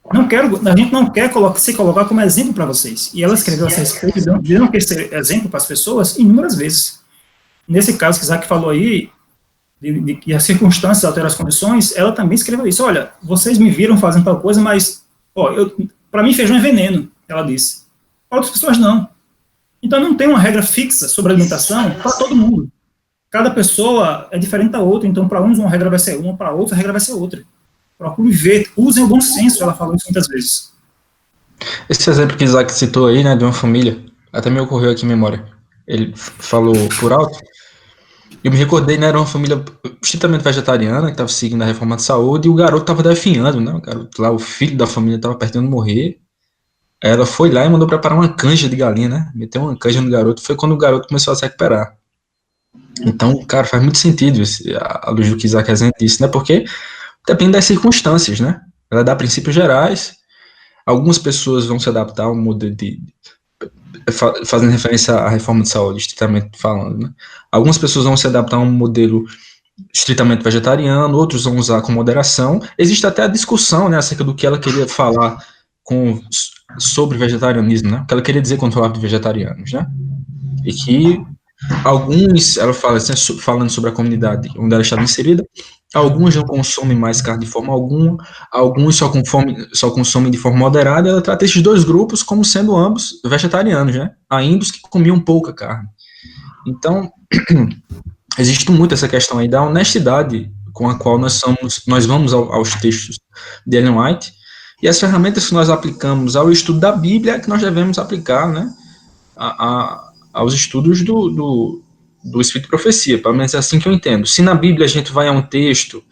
A gente não quer se colocar como exemplo para vocês. E ela escreveu essa respeito de não querer ser exemplo para as pessoas inúmeras vezes. Nesse caso que Isaac falou aí, de que as circunstâncias alteram as condições, ela também escreveu isso. Olha, vocês me viram fazendo tal coisa, mas para mim feijão é veneno, ela disse. Para outras pessoas não. Então não tem uma regra fixa sobre alimentação para todo mundo. Cada pessoa é diferente da outra, então para uns uma regra vai ser uma, para outros a regra vai ser outra. Procure ver, usem o bom senso, ela falou isso muitas vezes. Esse exemplo que Isaac citou aí, né, de uma família, até me ocorreu aqui em memória. Ele falou por alto. Eu me recordei, né, era uma família estritamente vegetariana, que estava seguindo a reforma de saúde, e o garoto estava definhando, né, o garoto lá, o filho da família estava perto de morrer. Ela foi lá e mandou preparar uma canja de galinha, né, meteu uma canja no garoto, foi quando o garoto começou a se recuperar. Então, cara, faz muito sentido a luz do que Isaac Rezende disse, né, porque depende das circunstâncias, né, ela dá princípios gerais, algumas pessoas vão se adaptar ao modelo fazendo referência à reforma de saúde, estritamente falando, né? Algumas pessoas vão se adaptar a um modelo estritamente vegetariano, outros vão usar com moderação. Existe até a discussão, né, acerca do que ela queria falar sobre vegetarianismo, né? O que ela queria dizer quando falava de vegetarianos, né? E que alguns, ela fala assim, falando sobre a comunidade onde ela estava inserida, alguns não consomem mais carne de forma alguma, alguns só consomem de forma moderada. Ela trata esses dois grupos como sendo ambos vegetarianos, né? Ainda os que comiam pouca carne. Então, existe muito essa questão aí da honestidade com a qual nós vamos aos textos de Ellen White, e as ferramentas que nós aplicamos ao estudo da Bíblia é que nós devemos aplicar, né, aos estudos do Espírito de Profecia, pelo menos é assim que eu entendo. Se na Bíblia a gente vai a um texto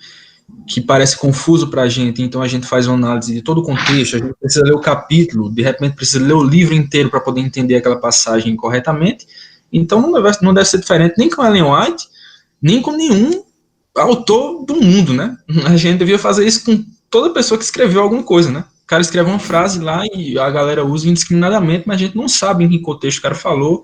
que parece confuso para a gente, então a gente faz uma análise de todo o contexto, a gente precisa ler o capítulo, de repente precisa ler o livro inteiro para poder entender aquela passagem corretamente, então não deve ser diferente nem com Ellen White, nem com nenhum autor do mundo, né? A gente devia fazer isso com toda pessoa que escreveu alguma coisa, né? O cara escreve uma frase lá e a galera usa indiscriminadamente, mas a gente não sabe em que contexto o cara falou,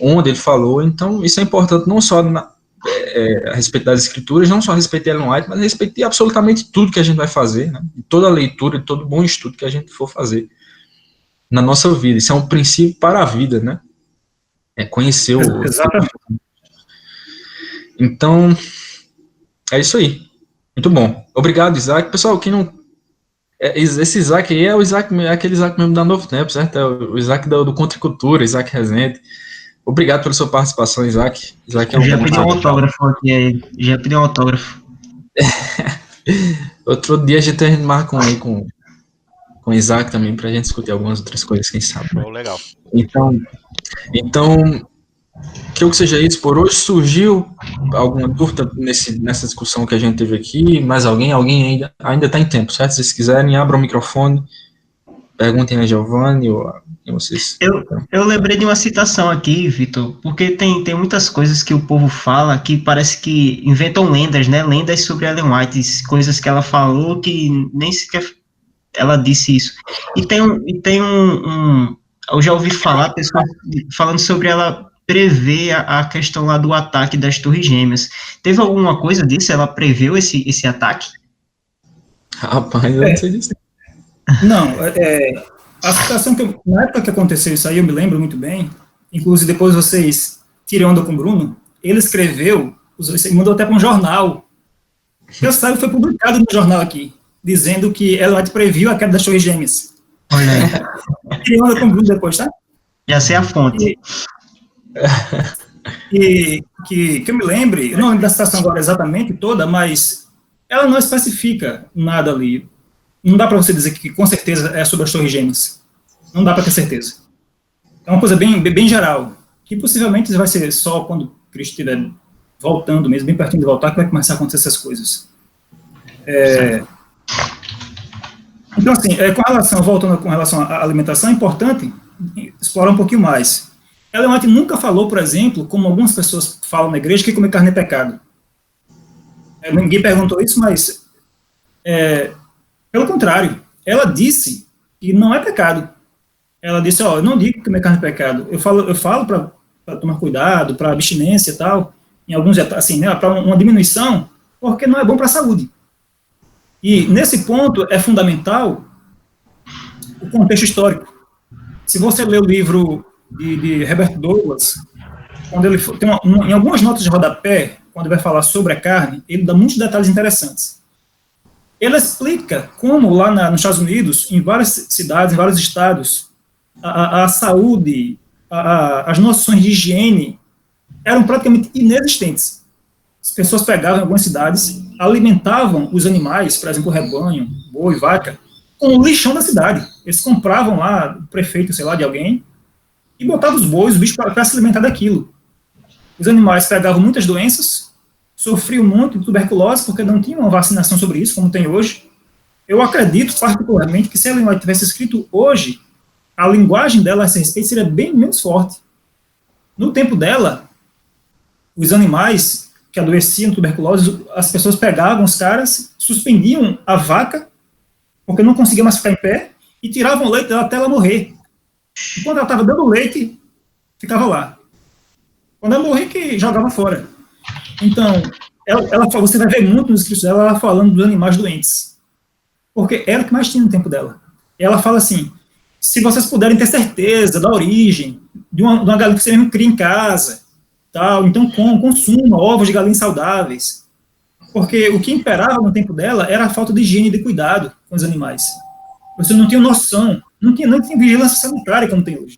onde ele falou. Então isso é importante não só a respeito das escrituras, não só a respeito de Ellen White, mas a respeito de absolutamente tudo que a gente vai fazer, né? De toda a leitura, de todo bom estudo que a gente for fazer na nossa vida. Isso é um princípio para a vida, né? É conhecer o... Exatamente. Então, é isso aí. Muito bom. Obrigado, Isaac. Pessoal, quem não... esse Isaac aí é o Isaac, é aquele Isaac mesmo da Novo Tempo, certo? É o Isaac do Contracultura, Isaac Rezende. Obrigado pela sua participação, Isaac. Isaac é já pedi um autógrafo aqui aí. Já pedi um autógrafo. Outro dia a gente marca um aí com o Isaac também, pra gente discutir algumas outras coisas, quem sabe. Show, legal. Então, creio que seja isso por hoje. Surgiu alguma dúvida nessa discussão que a gente teve aqui? Mais alguém? Alguém ainda está em tempo, certo? Se vocês quiserem, abram o microfone, perguntem a Giovanni ou a vocês. Eu lembrei de uma citação aqui, Vitor, porque tem muitas coisas que o povo fala que parece que inventam lendas, né? Lendas sobre Ellen White, coisas que ela falou que nem sequer ela disse isso. E tem eu já ouvi falar pessoas falando sobre ela prever a questão lá do ataque das Torres Gêmeas. Teve alguma coisa disso? Ela preveu esse ataque? Rapaz, eu não sei disso. Não, a situação na época que aconteceu isso aí, eu me lembro muito bem, inclusive depois vocês tirem onda com o Bruno, ele escreveu, ele mandou até para um jornal, eu saiba, foi publicado no jornal aqui, dizendo que ela previu a queda das Torres Gêmeas. Olha aí. Tirem onda com o Bruno depois, tá? Já sei a fonte. Que eu me lembre, eu não lembro da citação agora exatamente toda, mas ela não especifica nada ali. Não dá para você dizer que com certeza é sobre as Torres Gêmeas. Não dá para ter certeza. É uma coisa bem geral, que possivelmente vai ser só quando Cristo estiver voltando mesmo, bem pertinho de voltar, que vai começar a acontecer essas coisas. Então, assim, voltando com relação à alimentação, é importante explorar um pouquinho mais. Ellen White nunca falou, por exemplo, como algumas pessoas falam na igreja, que comer carne é pecado. Ninguém perguntou isso, mas pelo contrário, ela disse que não é pecado. Ela disse, eu não digo que comer carne é pecado. Eu falo para tomar cuidado, para abstinência e tal, em alguns, assim, né, para uma diminuição, porque não é bom para a saúde. E nesse ponto é fundamental o contexto histórico. Se você ler o livro de Herbert Douglas, quando ele tem em algumas notas de rodapé, quando vai falar sobre a carne, ele dá muitos detalhes interessantes. Ele explica como lá nos Estados Unidos, em várias cidades, em vários estados, a saúde, as noções de higiene eram praticamente inexistentes. As pessoas pegavam em algumas cidades, alimentavam os animais, por exemplo, o rebanho, boi, vaca, com o lixão da cidade. Eles compravam lá, o prefeito, sei lá, de alguém, e botavam os bois, os bichos, para se alimentar daquilo. Os animais pegavam muitas doenças, sofriam muito de tuberculose, porque não tinha uma vacinação sobre isso, como tem hoje. Eu acredito, particularmente, que se a Ellen White tivesse escrito hoje, a linguagem dela a esse respeito seria bem menos forte. No tempo dela, os animais que adoeciam tuberculose, as pessoas pegavam os caras, suspendiam a vaca, porque não conseguia mais ficar em pé, e tiravam o leite dela até ela morrer. Enquanto ela estava dando leite, ficava lá. Quando ela morria, que jogava fora. Então, você vai ver muito nos escritos dela, ela falando dos animais doentes. Porque era o que mais tinha no tempo dela. E ela fala assim, se vocês puderem ter certeza da origem de uma galinha que você mesmo cria em casa, tal, então consuma ovos de galinhas saudáveis. Porque o que imperava no tempo dela era a falta de higiene e de cuidado com os animais. Você não tinha noção, não tinha vigilância sanitária como tem hoje.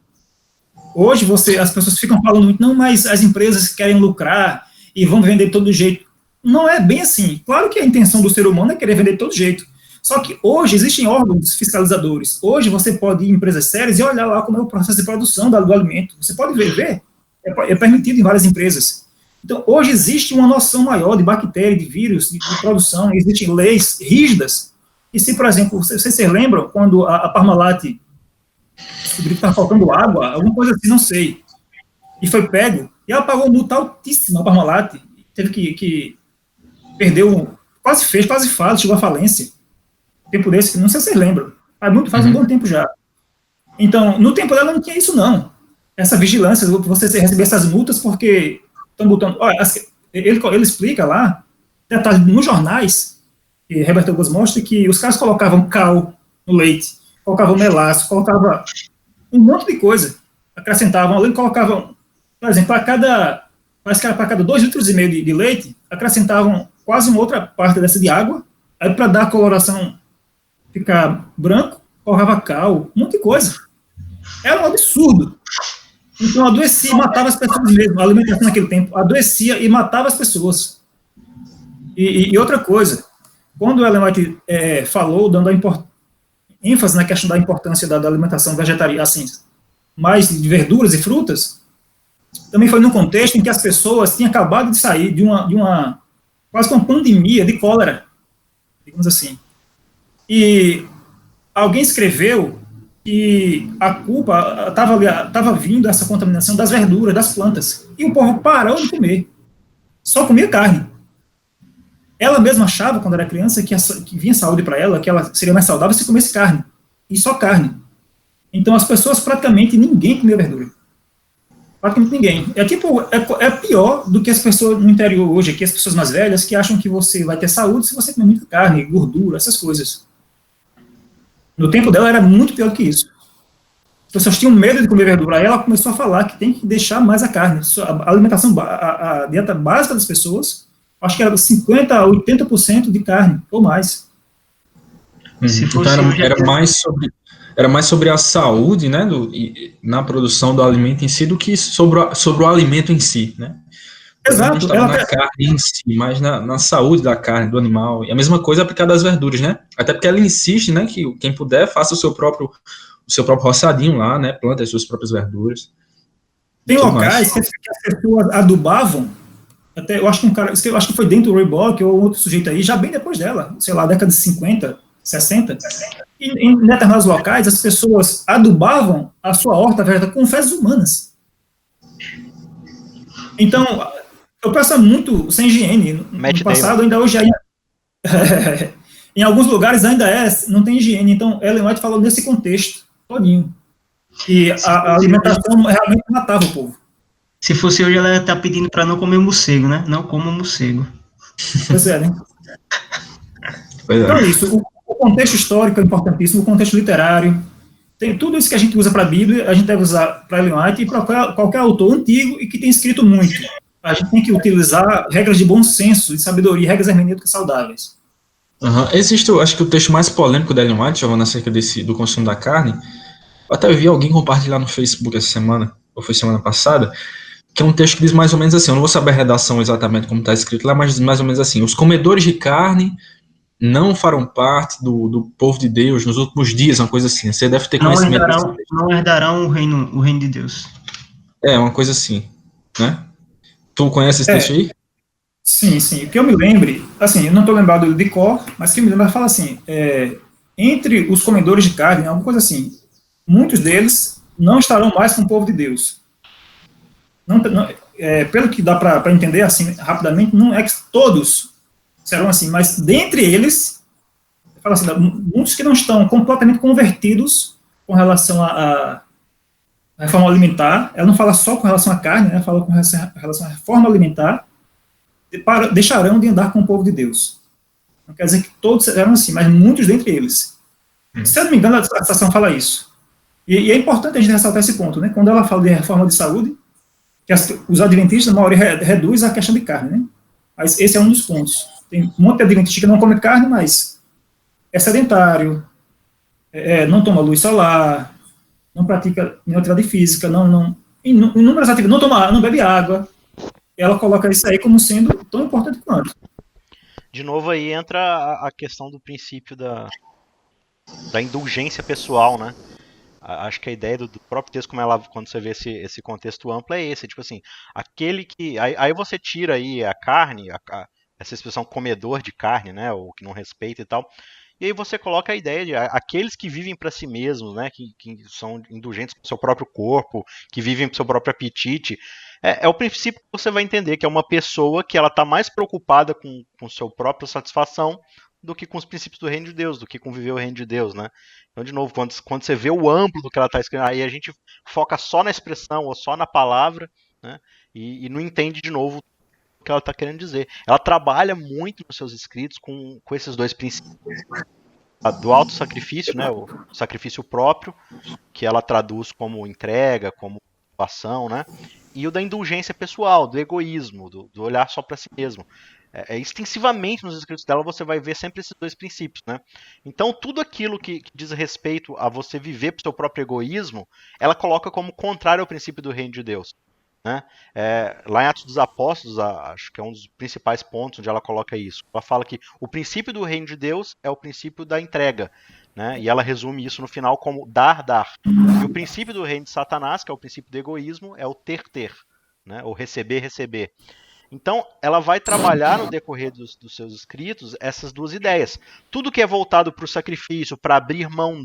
Hoje as pessoas ficam falando muito, não, mas as empresas querem lucrar e vão vender de todo jeito. Não é bem assim. Claro que a intenção do ser humano é querer vender de todo jeito. Só que hoje existem órgãos fiscalizadores. Hoje você pode ir em empresas sérias e olhar lá como é o processo de produção do alimento. Você pode ver. É permitido em várias empresas. Então, hoje existe uma noção maior de bactéria, de vírus, de produção. Existem leis rígidas. E se, por exemplo, vocês se lembram quando a Parmalat descobriu que estava faltando água, alguma coisa assim, não sei. E foi pego. E ela pagou multa altíssima, a Parmalat. Teve que perdeu, quase faz, chegou à falência. Tempo desse, não sei se vocês lembram. Faz um bom tempo já. Então, no tempo dela não tinha isso, não. Essa vigilância, você receber essas multas porque estão botando... Olha, ele explica lá, detalhe, nos jornais, que Herbert Douglas mostra que os caras colocavam cal no leite, colocavam melaço, colocavam um monte de coisa. Acrescentavam, além colocavam, por exemplo, parece que era para cada 2,5 litros de leite, acrescentavam quase uma outra parte dessa de água, aí para dar a coloração ficar branco, colocava cal, um monte de coisa. Era um absurdo. Então adoecia e matava as pessoas mesmo. A alimentação naquele tempo adoecia e matava as pessoas. E outra coisa, quando Ellen White falou, dando ênfase na questão da importância da alimentação vegetariana, assim, mais de verduras e frutas, também foi num contexto em que as pessoas tinham acabado de sair de uma quase uma pandemia de cólera, digamos assim. E alguém escreveu que a culpa estava vindo essa contaminação das verduras, das plantas, e o povo parou de comer, só comia carne. Ela mesma achava, quando era criança, que vinha saúde para ela, que ela seria mais saudável se comesse carne, e só carne. Então as pessoas, praticamente ninguém comia verdura. Praticamente ninguém. É pior do que as pessoas no interior hoje, aqui as pessoas mais velhas, que acham que você vai ter saúde se você comer muita carne, gordura, essas coisas. No tempo dela era muito pior do que isso. As pessoas tinham medo de comer verdura. Aí ela começou a falar que tem que deixar mais a carne. A alimentação, a dieta básica das pessoas, acho que era 50% a 80% de carne, ou mais. Então era mais sobre a saúde, né, na produção do alimento em si, do que sobre o alimento em si, né? Exato. Na carne em si, mas na saúde da carne, do animal. E a mesma coisa aplicada às verduras, né? Até porque ela insiste, né, que quem puder faça o seu próprio roçadinho lá, né? Planta as suas próprias verduras. Tem locais que as pessoas adubavam, até, eu acho que foi dentro do Reebok ou outro sujeito aí, já bem depois dela, sei lá, década de 50, 60. E em determinados locais, as pessoas adubavam a sua horta vegetal com fezes humanas. Então, eu peço muito sem higiene. No passado, ainda hoje, em alguns lugares ainda não tem higiene. Então, Ellen White falou nesse contexto todinho. E a alimentação realmente matava o povo. Se fosse hoje, ela ia estar pedindo para não comer morcego, né? Não coma morcego. Pois é, né? Então é isso. O contexto histórico é importantíssimo, o contexto literário. Tem tudo isso que a gente usa para a Bíblia, a gente deve usar para Ellen White e para qualquer autor antigo e que tem escrito muito. A gente tem que utilizar regras de bom senso, de sabedoria, regras hermenêuticas saudáveis. Existe, acho que o texto mais polêmico da Ellen White, Giovanna, acerca do consumo da carne. Eu até vi alguém compartilhar no Facebook essa semana, ou foi semana passada, que é um texto que diz mais ou menos assim, eu não vou saber a redação exatamente como está escrito lá, mas diz mais ou menos assim: os comedores de carne não farão parte do povo de Deus nos últimos dias, uma coisa assim. Você deve ter conhecimento desse texto. Não herdarão o reino de Deus. É, uma coisa assim, né? Tu conhece esse texto aí? Sim, sim. O que eu me lembre, assim, eu não estou lembrado de cor, mas o que eu me lembro, fala assim, entre os comedores de carne, alguma coisa assim, muitos deles não estarão mais com o povo de Deus. Pelo que dá para entender, assim, rapidamente, não é que todos serão assim, mas dentre eles, fala assim, muitos que não estão completamente convertidos com relação à reforma alimentar, ela não fala só com relação à carne, né, fala com relação à reforma alimentar, deixarão de andar com o povo de Deus. Não quer dizer que todos serão assim, mas muitos dentre eles. Se eu não me engano, a citação fala isso. E é importante a gente ressaltar esse ponto, né? Quando ela fala de reforma de saúde, que os adventistas, na maioria, reduz a questão de carne, né? Mas esse é um dos pontos. Tem um monte de adventista que não come carne, mas é sedentário, não toma luz solar, não pratica nenhuma atividade física, inúmeras atividades, não bebe água. Ela coloca isso aí como sendo tão importante quanto. De novo aí entra a questão do princípio da indulgência pessoal, né? Acho que a ideia do próprio texto, quando você vê esse contexto amplo, é esse, tipo assim, aquele que... Aí você tira aí a carne, essa expressão comedor de carne, né, ou que não respeita e tal, e aí você coloca a ideia de aqueles que vivem para si mesmos, né, que são indulgentes com o seu próprio corpo, que vivem para o seu próprio apetite, é o princípio que você vai entender, que é uma pessoa que ela está mais preocupada com sua própria satisfação do que com os princípios do reino de Deus, do que com viver o reino de Deus, né? Então, de novo, quando você vê o amplo do que ela está escrevendo, aí a gente foca só na expressão ou só na palavra, né? E não entende, de novo, o que ela está querendo dizer. Ela trabalha muito nos seus escritos com esses dois princípios. Do auto-sacrifício, né? O sacrifício próprio, que ela traduz como entrega, como ação, né? E o da indulgência pessoal, do egoísmo, do olhar só para si mesmo. Extensivamente nos escritos dela você vai ver sempre esses dois princípios, né? Então tudo aquilo que diz respeito a você viver para o seu próprio egoísmo, ela coloca como contrário ao princípio do reino de Deus, né? Lá em Atos dos Apóstolos, acho que é um dos principais pontos onde ela coloca isso. Ela fala que o princípio do reino de Deus é o princípio da entrega, né? E ela resume isso no final como dar. E o princípio do reino de Satanás, que é o princípio do egoísmo, é o ter, né? Ou receber. Então, ela vai trabalhar no decorrer dos seus escritos essas duas ideias. Tudo que é voltado para o sacrifício, para abrir mão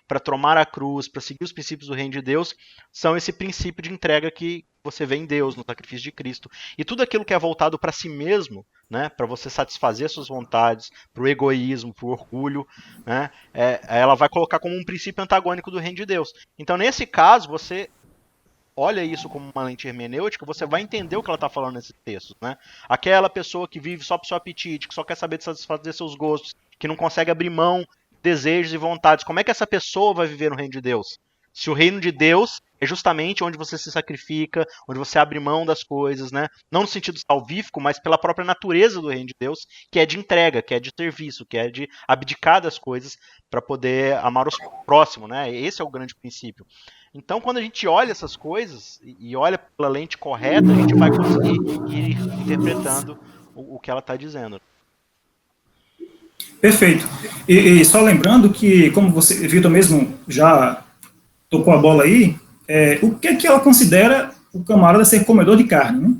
para tomar a cruz, para seguir os princípios do reino de Deus, são esse princípio de entrega que você vê em Deus, no sacrifício de Cristo. E tudo aquilo que é voltado para si mesmo, né, para você satisfazer suas vontades, para o egoísmo, para o orgulho, né, ela vai colocar como um princípio antagônico do reino de Deus. Então, nesse caso, você olha isso como uma lente hermenêutica, você vai entender o que ela está falando nesses textos, né? Aquela pessoa que vive só para o seu apetite, que só quer saber de satisfazer seus gostos, que não consegue abrir mão de desejos e vontades, como é que essa pessoa vai viver no reino de Deus? Se o reino de Deus é justamente onde você se sacrifica, onde você abre mão das coisas, né? Não no sentido salvífico, mas pela própria natureza do reino de Deus, que é de entrega, que é de serviço, que é de abdicar das coisas para poder amar os próximos, né? Esse é o grande princípio. Então, quando a gente olha essas coisas e olha pela lente correta, a gente vai conseguir ir interpretando o que ela está dizendo. Perfeito. E só lembrando que, como você, Vitor, mesmo já tocou a bola aí, o que ela considera o camarada ser comedor de carne, né?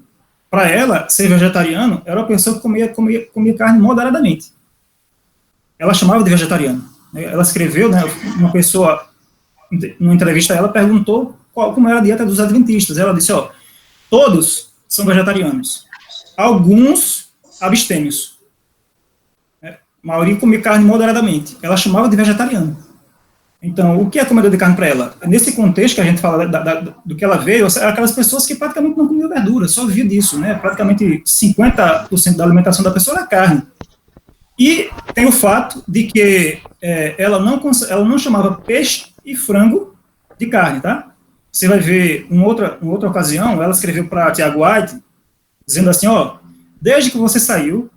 Para ela, ser vegetariano era uma pessoa que comia carne moderadamente. Ela chamava de vegetariano. Ela escreveu, né, uma pessoa, numa entrevista, ela perguntou como era a dieta dos adventistas. Ela disse, todos são vegetarianos. Alguns abstêmios. A maioria comia carne moderadamente. Ela chamava de vegetariano. Então, o que é comedor de carne para ela? Nesse contexto que a gente fala do que ela veio, aquelas pessoas que praticamente não comiam verdura, só vivia disso, né? Praticamente 50% da alimentação da pessoa era carne. E tem o fato de que ela não chamava peixe e frango de carne, tá? Você vai ver, em outra ocasião, ela escreveu para Tiago White, dizendo assim, desde que você saiu,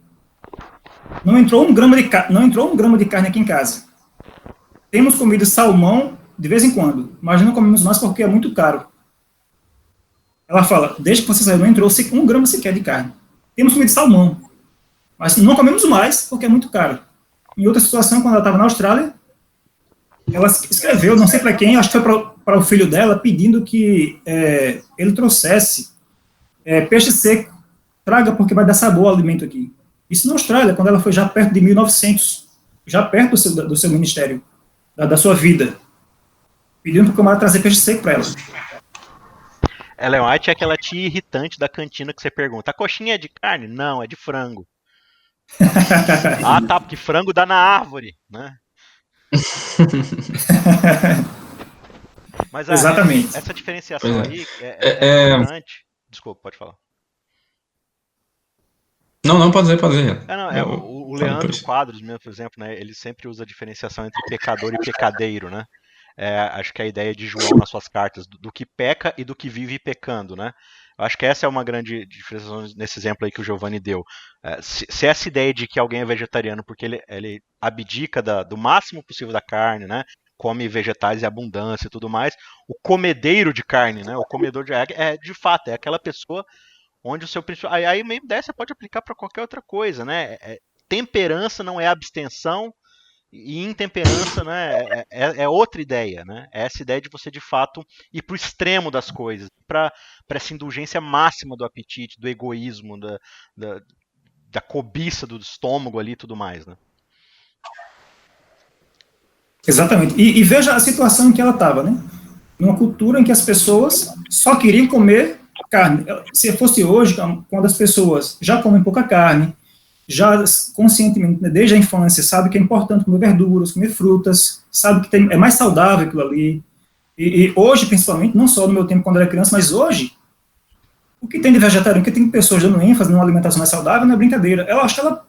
não entrou um grama de carne aqui em casa. Temos comido salmão de vez em quando, mas não comemos mais porque é muito caro. Ela fala, desde que você saiu, não entrou um grama sequer de carne. Temos comido salmão, mas não comemos mais porque é muito caro. em outra situação, quando ela estava na Austrália, ela escreveu, não sei para quem, acho que foi para o filho dela, pedindo que ele trouxesse peixe seco, traga porque vai dar sabor ao alimento aqui. Isso na Austrália, quando ela foi já perto de 1900, já perto do seu ministério, da sua vida, pedindo para o camarada trazer peixe seco para ela. Ellen White é aquela tia irritante da cantina que você pergunta: a coxinha é de carne? Não, é de frango. Ah, tá, porque frango dá na árvore, né? Mas exatamente. Essa diferenciação aí é importante. Desculpa, pode falar. Não, pode dizer. O Leandro Quadros, mesmo, por exemplo, né, ele sempre usa a diferenciação entre pecador e pecadeiro, né? Acho que a ideia de João nas suas cartas, do que peca e do que vive pecando, né? Eu acho que essa é uma grande diferenciação nesse exemplo aí que o Giovanni deu. Se essa ideia de que alguém é vegetariano porque ele abdica do máximo possível da carne, né? Come vegetais em abundância e tudo mais, o comedeiro de carne, né? O comedor de fato, é aquela pessoa onde o seu princípio. Aí mesmo dessa pode aplicar para qualquer outra coisa, né? Temperança não é abstenção, e intemperança, né, é outra ideia, né? É essa ideia de você de fato ir para o extremo das coisas, para essa indulgência máxima do apetite, do egoísmo, da cobiça do estômago ali e tudo mais, né? Exatamente. E veja a situação em que ela estava, né? Numa cultura em que as pessoas só queriam comer carne. Se fosse hoje, quando as pessoas já comem pouca carne, já conscientemente, desde a infância, sabe que é importante comer verduras, comer frutas, sabe que é mais saudável aquilo ali. E hoje, principalmente, não só no meu tempo quando era criança, mas hoje, o que tem de vegetariano, o que tem de pessoas dando ênfase numa alimentação mais saudável, não é brincadeira. Eu acho que ela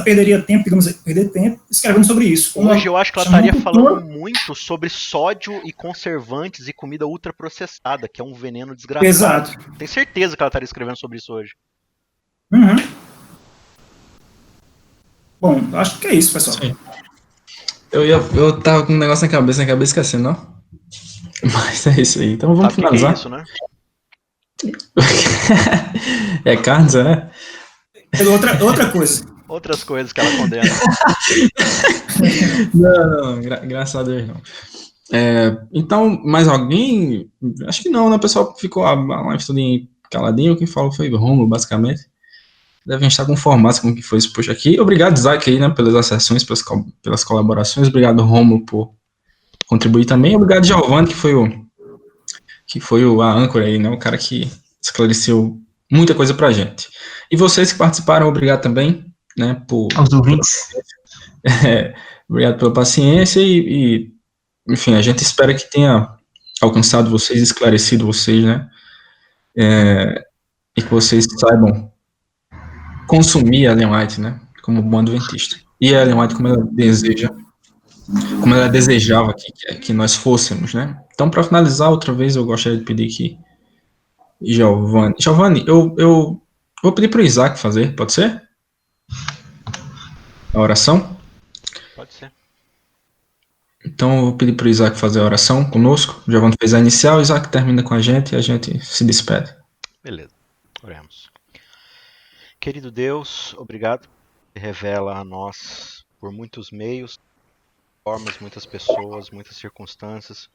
perderia tempo, digamos, perder tempo escrevendo sobre isso. Hoje eu acho que ela estaria falando muito sobre sódio e conservantes e comida ultraprocessada, que é um veneno desgraçado. Exato. Tenho certeza que ela estaria escrevendo sobre isso hoje. Uhum. Bom, acho que é isso, pessoal. Sim. Eu tava com um negócio na cabeça esquecendo, não? Mas é isso aí. Então vamos finalizar. Que é isso, né? É carnes, né? Outra coisa. Outras coisas que ela condena. Não, graças a Deus não. Então, mais alguém? Acho que não, né? O pessoal ficou a live toda caladinho. Quem falou foi o Romulo, basicamente. Devem estar conformados com o que foi exposto aqui. Obrigado, Isaac, aí, né, pelas acessões, pelas colaborações. Obrigado, Romulo, por contribuir também. Obrigado, Giovanni, que foi a âncora aí, né? O cara que esclareceu muita coisa pra gente. E vocês que participaram, obrigado também, né, aos ouvintes. Obrigado pela paciência e, enfim, a gente espera que tenha alcançado vocês, esclarecido vocês, né, e que vocês saibam consumir a Ellen White, né, como bom adventista. E a Ellen White como ela desejava que nós fôssemos, né. Então, para finalizar, outra vez, eu gostaria de pedir que Giovanni, eu vou pedir para o Isaac fazer, pode ser? A oração? Pode ser. Então eu vou pedir para o Isaac fazer a oração conosco. O Giovanni fez a inicial, o Isaac termina com a gente e a gente se despede. Beleza, oremos. Querido Deus, obrigado. Revela a nós por muitos meios, formas, muitas pessoas, muitas circunstâncias.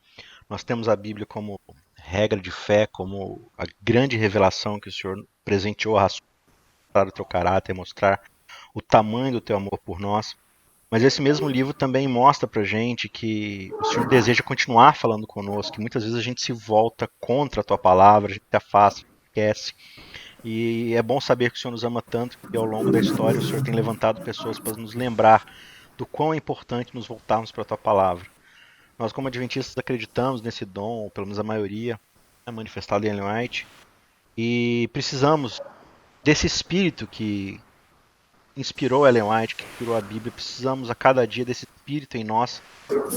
Nós temos a Bíblia como regra de fé, como a grande revelação que o Senhor presenteou a mostrar o teu caráter, mostrar o tamanho do teu amor por nós. Mas esse mesmo livro também mostra pra gente que o Senhor deseja continuar falando conosco, que muitas vezes a gente se volta contra a tua palavra, a gente se afasta, esquece. E é bom saber que o Senhor nos ama tanto que ao longo da história o Senhor tem levantado pessoas para nos lembrar do quão é importante nos voltarmos para a tua palavra. Nós, como adventistas, acreditamos nesse dom, ou pelo menos a maioria, manifestado em Ellen White, e precisamos desse espírito que inspirou Ellen White, que inspirou a Bíblia. Precisamos a cada dia desse espírito em nós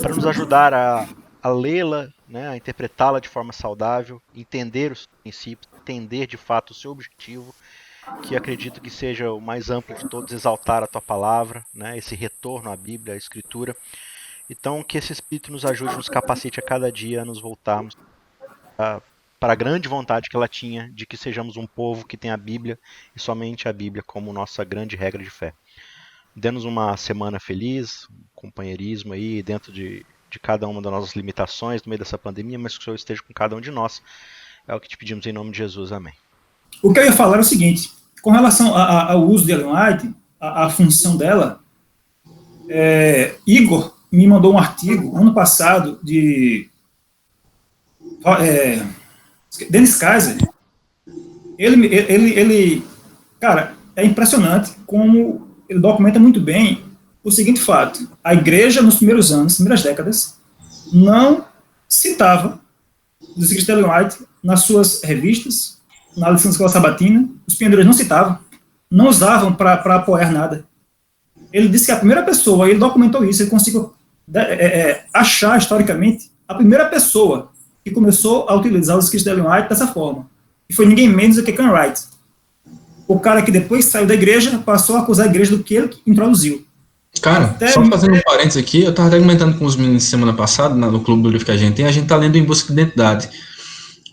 para nos ajudar a lê-la, né, a interpretá-la de forma saudável, entender os princípios, entender de fato o seu objetivo, que acredito que seja o mais amplo de todos, exaltar a tua palavra, né, esse retorno à Bíblia, à Escritura. Então, que esse Espírito nos ajude, nos capacite a cada dia a nos voltarmos para a grande vontade que ela tinha de que sejamos um povo que tem a Bíblia e somente a Bíblia como nossa grande regra de fé. dê-nos uma semana feliz, um companheirismo aí dentro de cada uma das nossas limitações no meio dessa pandemia, mas que o Senhor esteja com cada um de nós. É o que te pedimos em nome de Jesus. Amém. O que eu ia falar é o seguinte, com relação ao uso de Ellen White, a função dela, Igor me mandou um artigo, ano passado, de Dennis Kaiser. Ele, cara, é impressionante como ele documenta muito bem o seguinte fato: a igreja, nos primeiros anos, nas primeiras décadas, não citava os escritos de Ellen White nas suas revistas, na lição da escola sabatina. Os pioneiros não citavam, não usavam para apoiar nada. Ele disse que a primeira pessoa, ele documentou isso, ele conseguiu achar historicamente a primeira pessoa que começou a utilizar os escritos de Ellen White dessa forma. E foi ninguém menos do que Ken Wright. O cara que depois saiu da igreja, passou a acusar a igreja do que ele introduziu. Cara, só fazendo um parênteses aqui, eu estava comentando com os meninos semana passada, no Clube do Livro que a gente tem, a gente está lendo Em Busca de Identidade.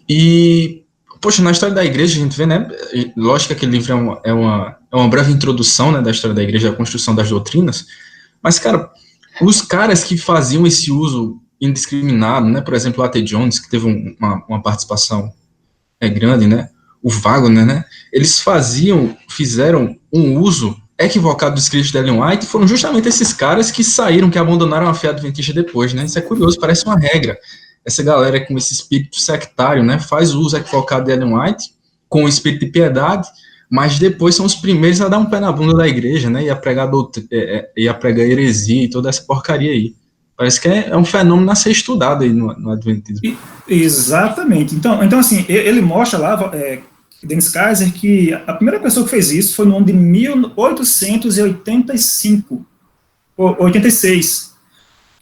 E, poxa, na história da igreja a gente vê, né, lógico que aquele livro é uma breve introdução, né, da história da igreja, da construção das doutrinas, mas, cara, os caras que faziam esse uso indiscriminado, né, por exemplo, o A.T. Jones, que teve uma participação grande, né, o Wagner, né, eles fizeram um uso equivocado dos escritos de Ellen White, e foram justamente esses caras que saíram, que abandonaram a fé adventista depois, né, isso é curioso, parece uma regra. Essa galera com esse espírito sectário, né, faz o uso equivocado de Ellen White, com o espírito de piedade, mas depois são os primeiros a dar um pé na bunda da igreja, né, e a pregar heresia e toda essa porcaria aí. Parece que é um fenômeno a ser estudado aí no adventismo. Exatamente. Então assim, ele mostra lá, Dennis Kaiser, que a primeira pessoa que fez isso foi no ano de 1885, ou 86,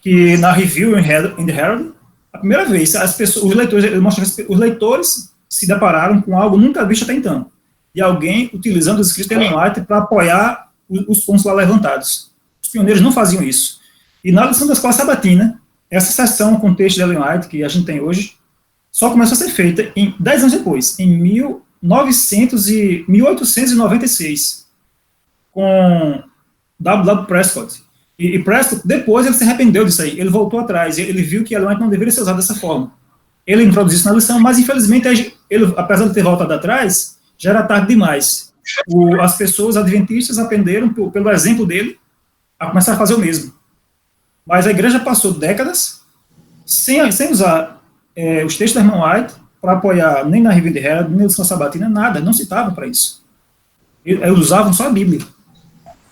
que na Review in the Herald, a primeira vez, os leitores se depararam com algo nunca visto até então, e alguém utilizando os escritos de Ellen White para apoiar os pontos lá levantados. Os pioneiros não faziam isso. E na lição da escola sabatina, essa sessão com o texto de Ellen White, que a gente tem hoje, só começou a ser feita 10 anos depois, em 1896, com W. Prescott. E Prescott, depois, ele se arrependeu disso aí, ele voltou atrás, ele viu que Ellen White não deveria ser usado dessa forma. Ele introduziu isso na lição, mas, infelizmente, ele, apesar de ter voltado atrás, já era tarde demais. As pessoas adventistas aprenderam, pelo exemplo dele, a começar a fazer o mesmo. Mas a igreja passou décadas sem usar os textos da irmã White para apoiar nem na Review in the Herald, nem na lição sabatina, nada, não citavam para isso. Eles usavam só a Bíblia.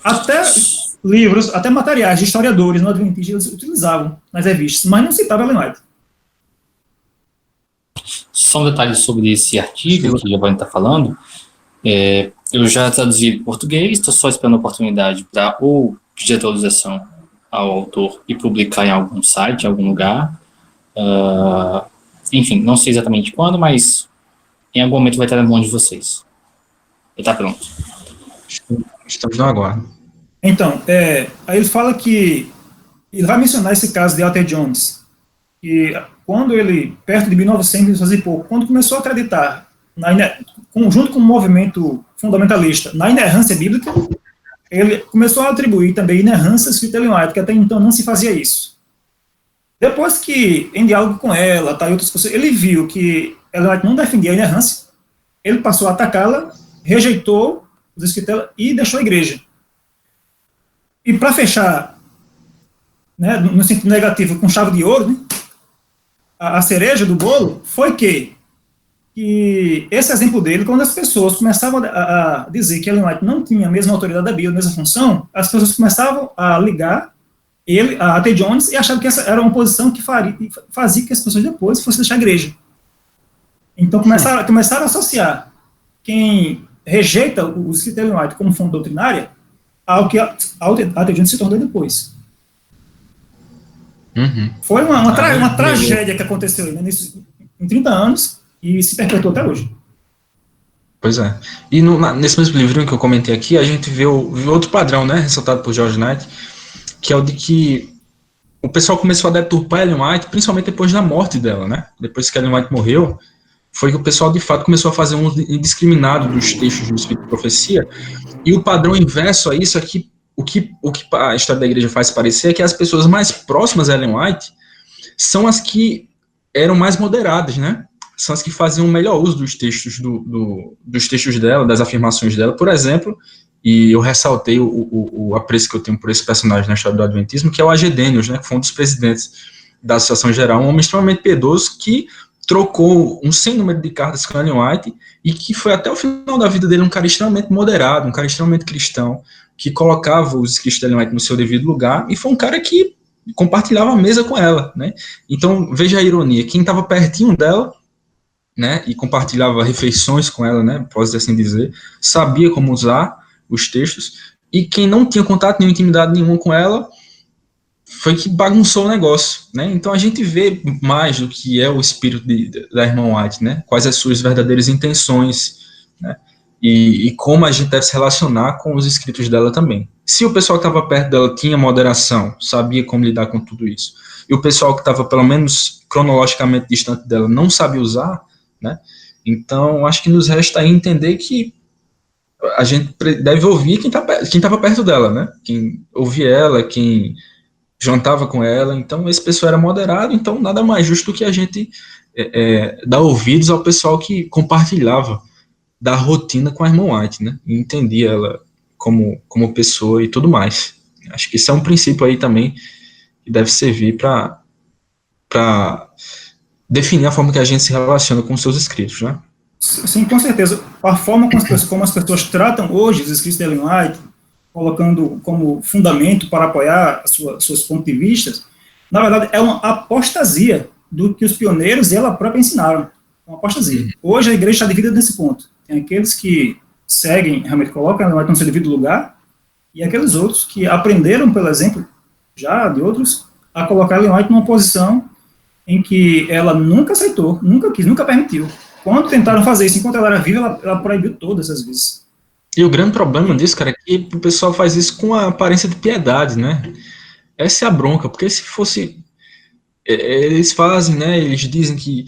Até livros, até materiais de historiadores no Adventista eles utilizavam nas revistas, mas não citavam Ellen White. Só um detalhe sobre esse artigo que o Giovanni está falando. Eu já traduzi em português, estou só esperando a oportunidade para ou pedir atualização ao autor e publicar em algum site, em algum lugar. Enfim, não sei exatamente quando, mas em algum momento vai estar na mão de vocês. Está pronto. Estamos no aguardo. Então, aí ele fala que ele vai mencionar esse caso de A.T. Jones, que quando ele, perto de 1900 e pouco, quando começou a acreditar, junto com o movimento fundamentalista, na inerrância bíblica, ele começou a atribuir também inerrância escrita Ellen White, que até então não se fazia isso. Depois que, em diálogo com ela, e outras pessoas, ele viu que Ellen White não defendia a inerrância, ele passou a atacá-la, rejeitou os escritos dela e deixou a igreja. E para fechar, né, no sentido negativo, com chave de ouro, né, a cereja do bolo foi que esse exemplo dele, quando as pessoas começavam a dizer que Ellen White não tinha a mesma autoridade da Bíblia, a mesma função, as pessoas começavam a ligar ele a A.T. Jones e achavam que essa era uma posição que fazia que as pessoas depois fossem deixar a igreja. Então começaram a associar quem rejeita os escritos de Ellen White como fonte doutrinária ao que a A.T. Jones se tornou depois. Uhum. Foi uma tragédia que aconteceu, né, em 30 anos e se perpetuou até hoje. Pois é. E nesse mesmo livrinho que eu comentei aqui, a gente vê outro padrão, né, ressaltado por George Knight, que é o de que o pessoal começou a deturpar Ellen White, principalmente depois da morte dela, né? Depois que Ellen White morreu, foi que o pessoal de fato começou a fazer um uso indiscriminado dos textos do Espírito de Profecia, e o padrão inverso a isso é que o que a história da igreja faz parecer é que as pessoas mais próximas a Ellen White são as que eram mais moderadas, né? São as que faziam o melhor uso dos textos, dos textos dela, das afirmações dela. Por exemplo, e eu ressaltei o apreço que eu tenho por esse personagem na história do Adventismo, que é o A.G. Daniels, né, que foi um dos presidentes da Associação Geral, um homem extremamente piedoso que trocou um sem número de cartas com Ellen White e que foi até o final da vida dele um cara extremamente moderado, um cara extremamente cristão, que colocava os escritos de Ellen White no seu devido lugar, e foi um cara que compartilhava a mesa com ela, né? Então, veja a ironia, quem estava pertinho dela, né, e compartilhava refeições com ela, né, posso assim dizer, sabia como usar os textos, e quem não tinha contato nenhum, intimidade nenhuma com ela, foi que bagunçou o negócio, né? Então a gente vê mais do que é o espírito da irmã White, né? Quais as suas verdadeiras intenções, né? E como a gente deve se relacionar com os escritos dela também. Se o pessoal que estava perto dela tinha moderação, sabia como lidar com tudo isso, e o pessoal que estava pelo menos cronologicamente distante dela não sabia usar, né? Então acho que nos resta aí entender que a gente deve ouvir quem estava perto dela, né? Quem ouvia ela, quem jantava com ela. Então esse pessoal era moderado, então nada mais justo do que a gente dar ouvidos ao pessoal que compartilhava da rotina com a irmã White, né? E entendia ela como pessoa e tudo mais. Acho que isso é um princípio aí também que deve servir para definir a forma que a gente se relaciona com os seus escritos, né? Sim, com certeza. A forma como as pessoas tratam hoje os escritos de Ellen White, colocando como fundamento para apoiar seus pontos de vista, na verdade é uma apostasia do que os pioneiros e ela própria ensinaram. Uma apostasia. Hoje a igreja está dividida nesse ponto. Tem aqueles que seguem, realmente colocam Ellen White no seu devido lugar, e aqueles outros que aprenderam, pelo exemplo, já de outros, a colocar Ellen White numa posição em que ela nunca aceitou, nunca quis, nunca permitiu. Quando tentaram fazer isso, enquanto ela era viva, ela proibiu todas as vezes. E o grande problema disso, cara, é que o pessoal faz isso com a aparência de piedade, né? Essa é a bronca, porque se fosse... Eles fazem, né, eles dizem que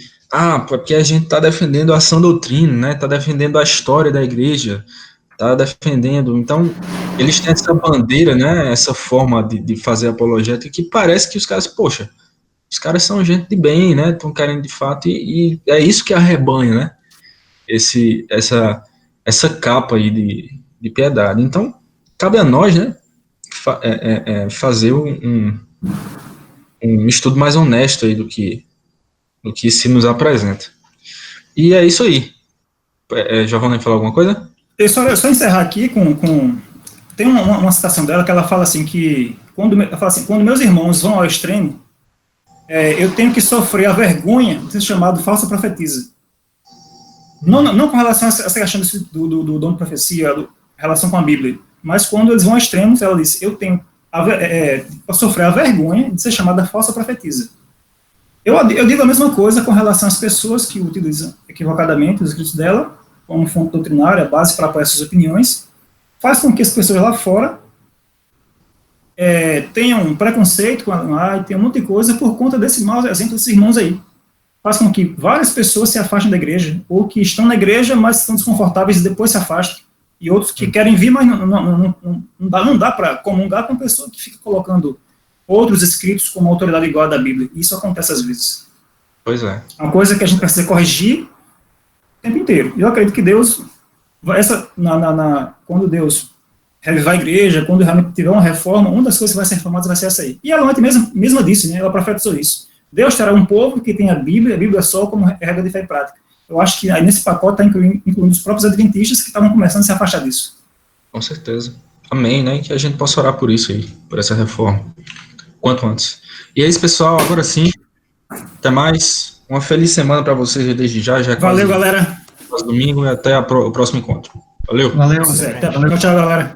porque a gente está defendendo a sã doutrina, né, está defendendo a história da igreja, está defendendo... Então, eles têm essa bandeira, né, essa forma de fazer apologética que parece que os caras, poxa, os caras são gente de bem, né, estão querendo de fato, e é isso que arrebanha, né, essa capa aí de piedade. Então, cabe a nós, né, fazer um estudo mais honesto aí do que se nos apresenta. E é isso aí. Giovanna, falar alguma coisa? Só encerrar aqui com tem uma citação dela que ela fala assim que quando meus irmãos vão ao extremo, eu tenho que sofrer a vergonha de ser chamado falsa profetisa. Não com relação a essa questão do dom de profecia, relação com a Bíblia, mas quando eles vão ao extremo, ela diz, eu tenho a sofrer a vergonha de ser chamada falsa profetisa. Eu digo a mesma coisa com relação às pessoas que utilizam equivocadamente os escritos dela como fonte doutrinária, base para apoiar suas opiniões, faz com que as pessoas lá fora tenham um preconceito com a tem um monte de coisa por conta desse mau exemplo desses irmãos aí. Faz com que várias pessoas se afastem da igreja, ou que estão na igreja, mas estão desconfortáveis e depois se afastam, e outros que querem vir, mas não dá para comungar com uma pessoa que fica colocando outros escritos como autoridade igual à da Bíblia. Isso acontece às vezes. Pois é. Uma coisa que a gente precisa corrigir o tempo inteiro. Eu acredito que Deus, quando Deus revivar a igreja, quando realmente tiver uma reforma, uma das coisas que vai ser reformada vai ser essa aí. E ela antes mesma disse, né, ela profetizou isso. Deus terá um povo que tem a Bíblia só como regra de fé e prática. Eu acho que aí nesse pacote está incluindo os próprios adventistas que estavam começando a se afastar disso. Com certeza. Amém, né? Que a gente possa orar por isso aí, por essa reforma. Quanto antes. E é isso, pessoal. Agora sim. Até mais. Uma feliz semana para vocês desde já. Valeu, galera. Domingo e até o próximo encontro. Valeu. Valeu. Tchau, galera.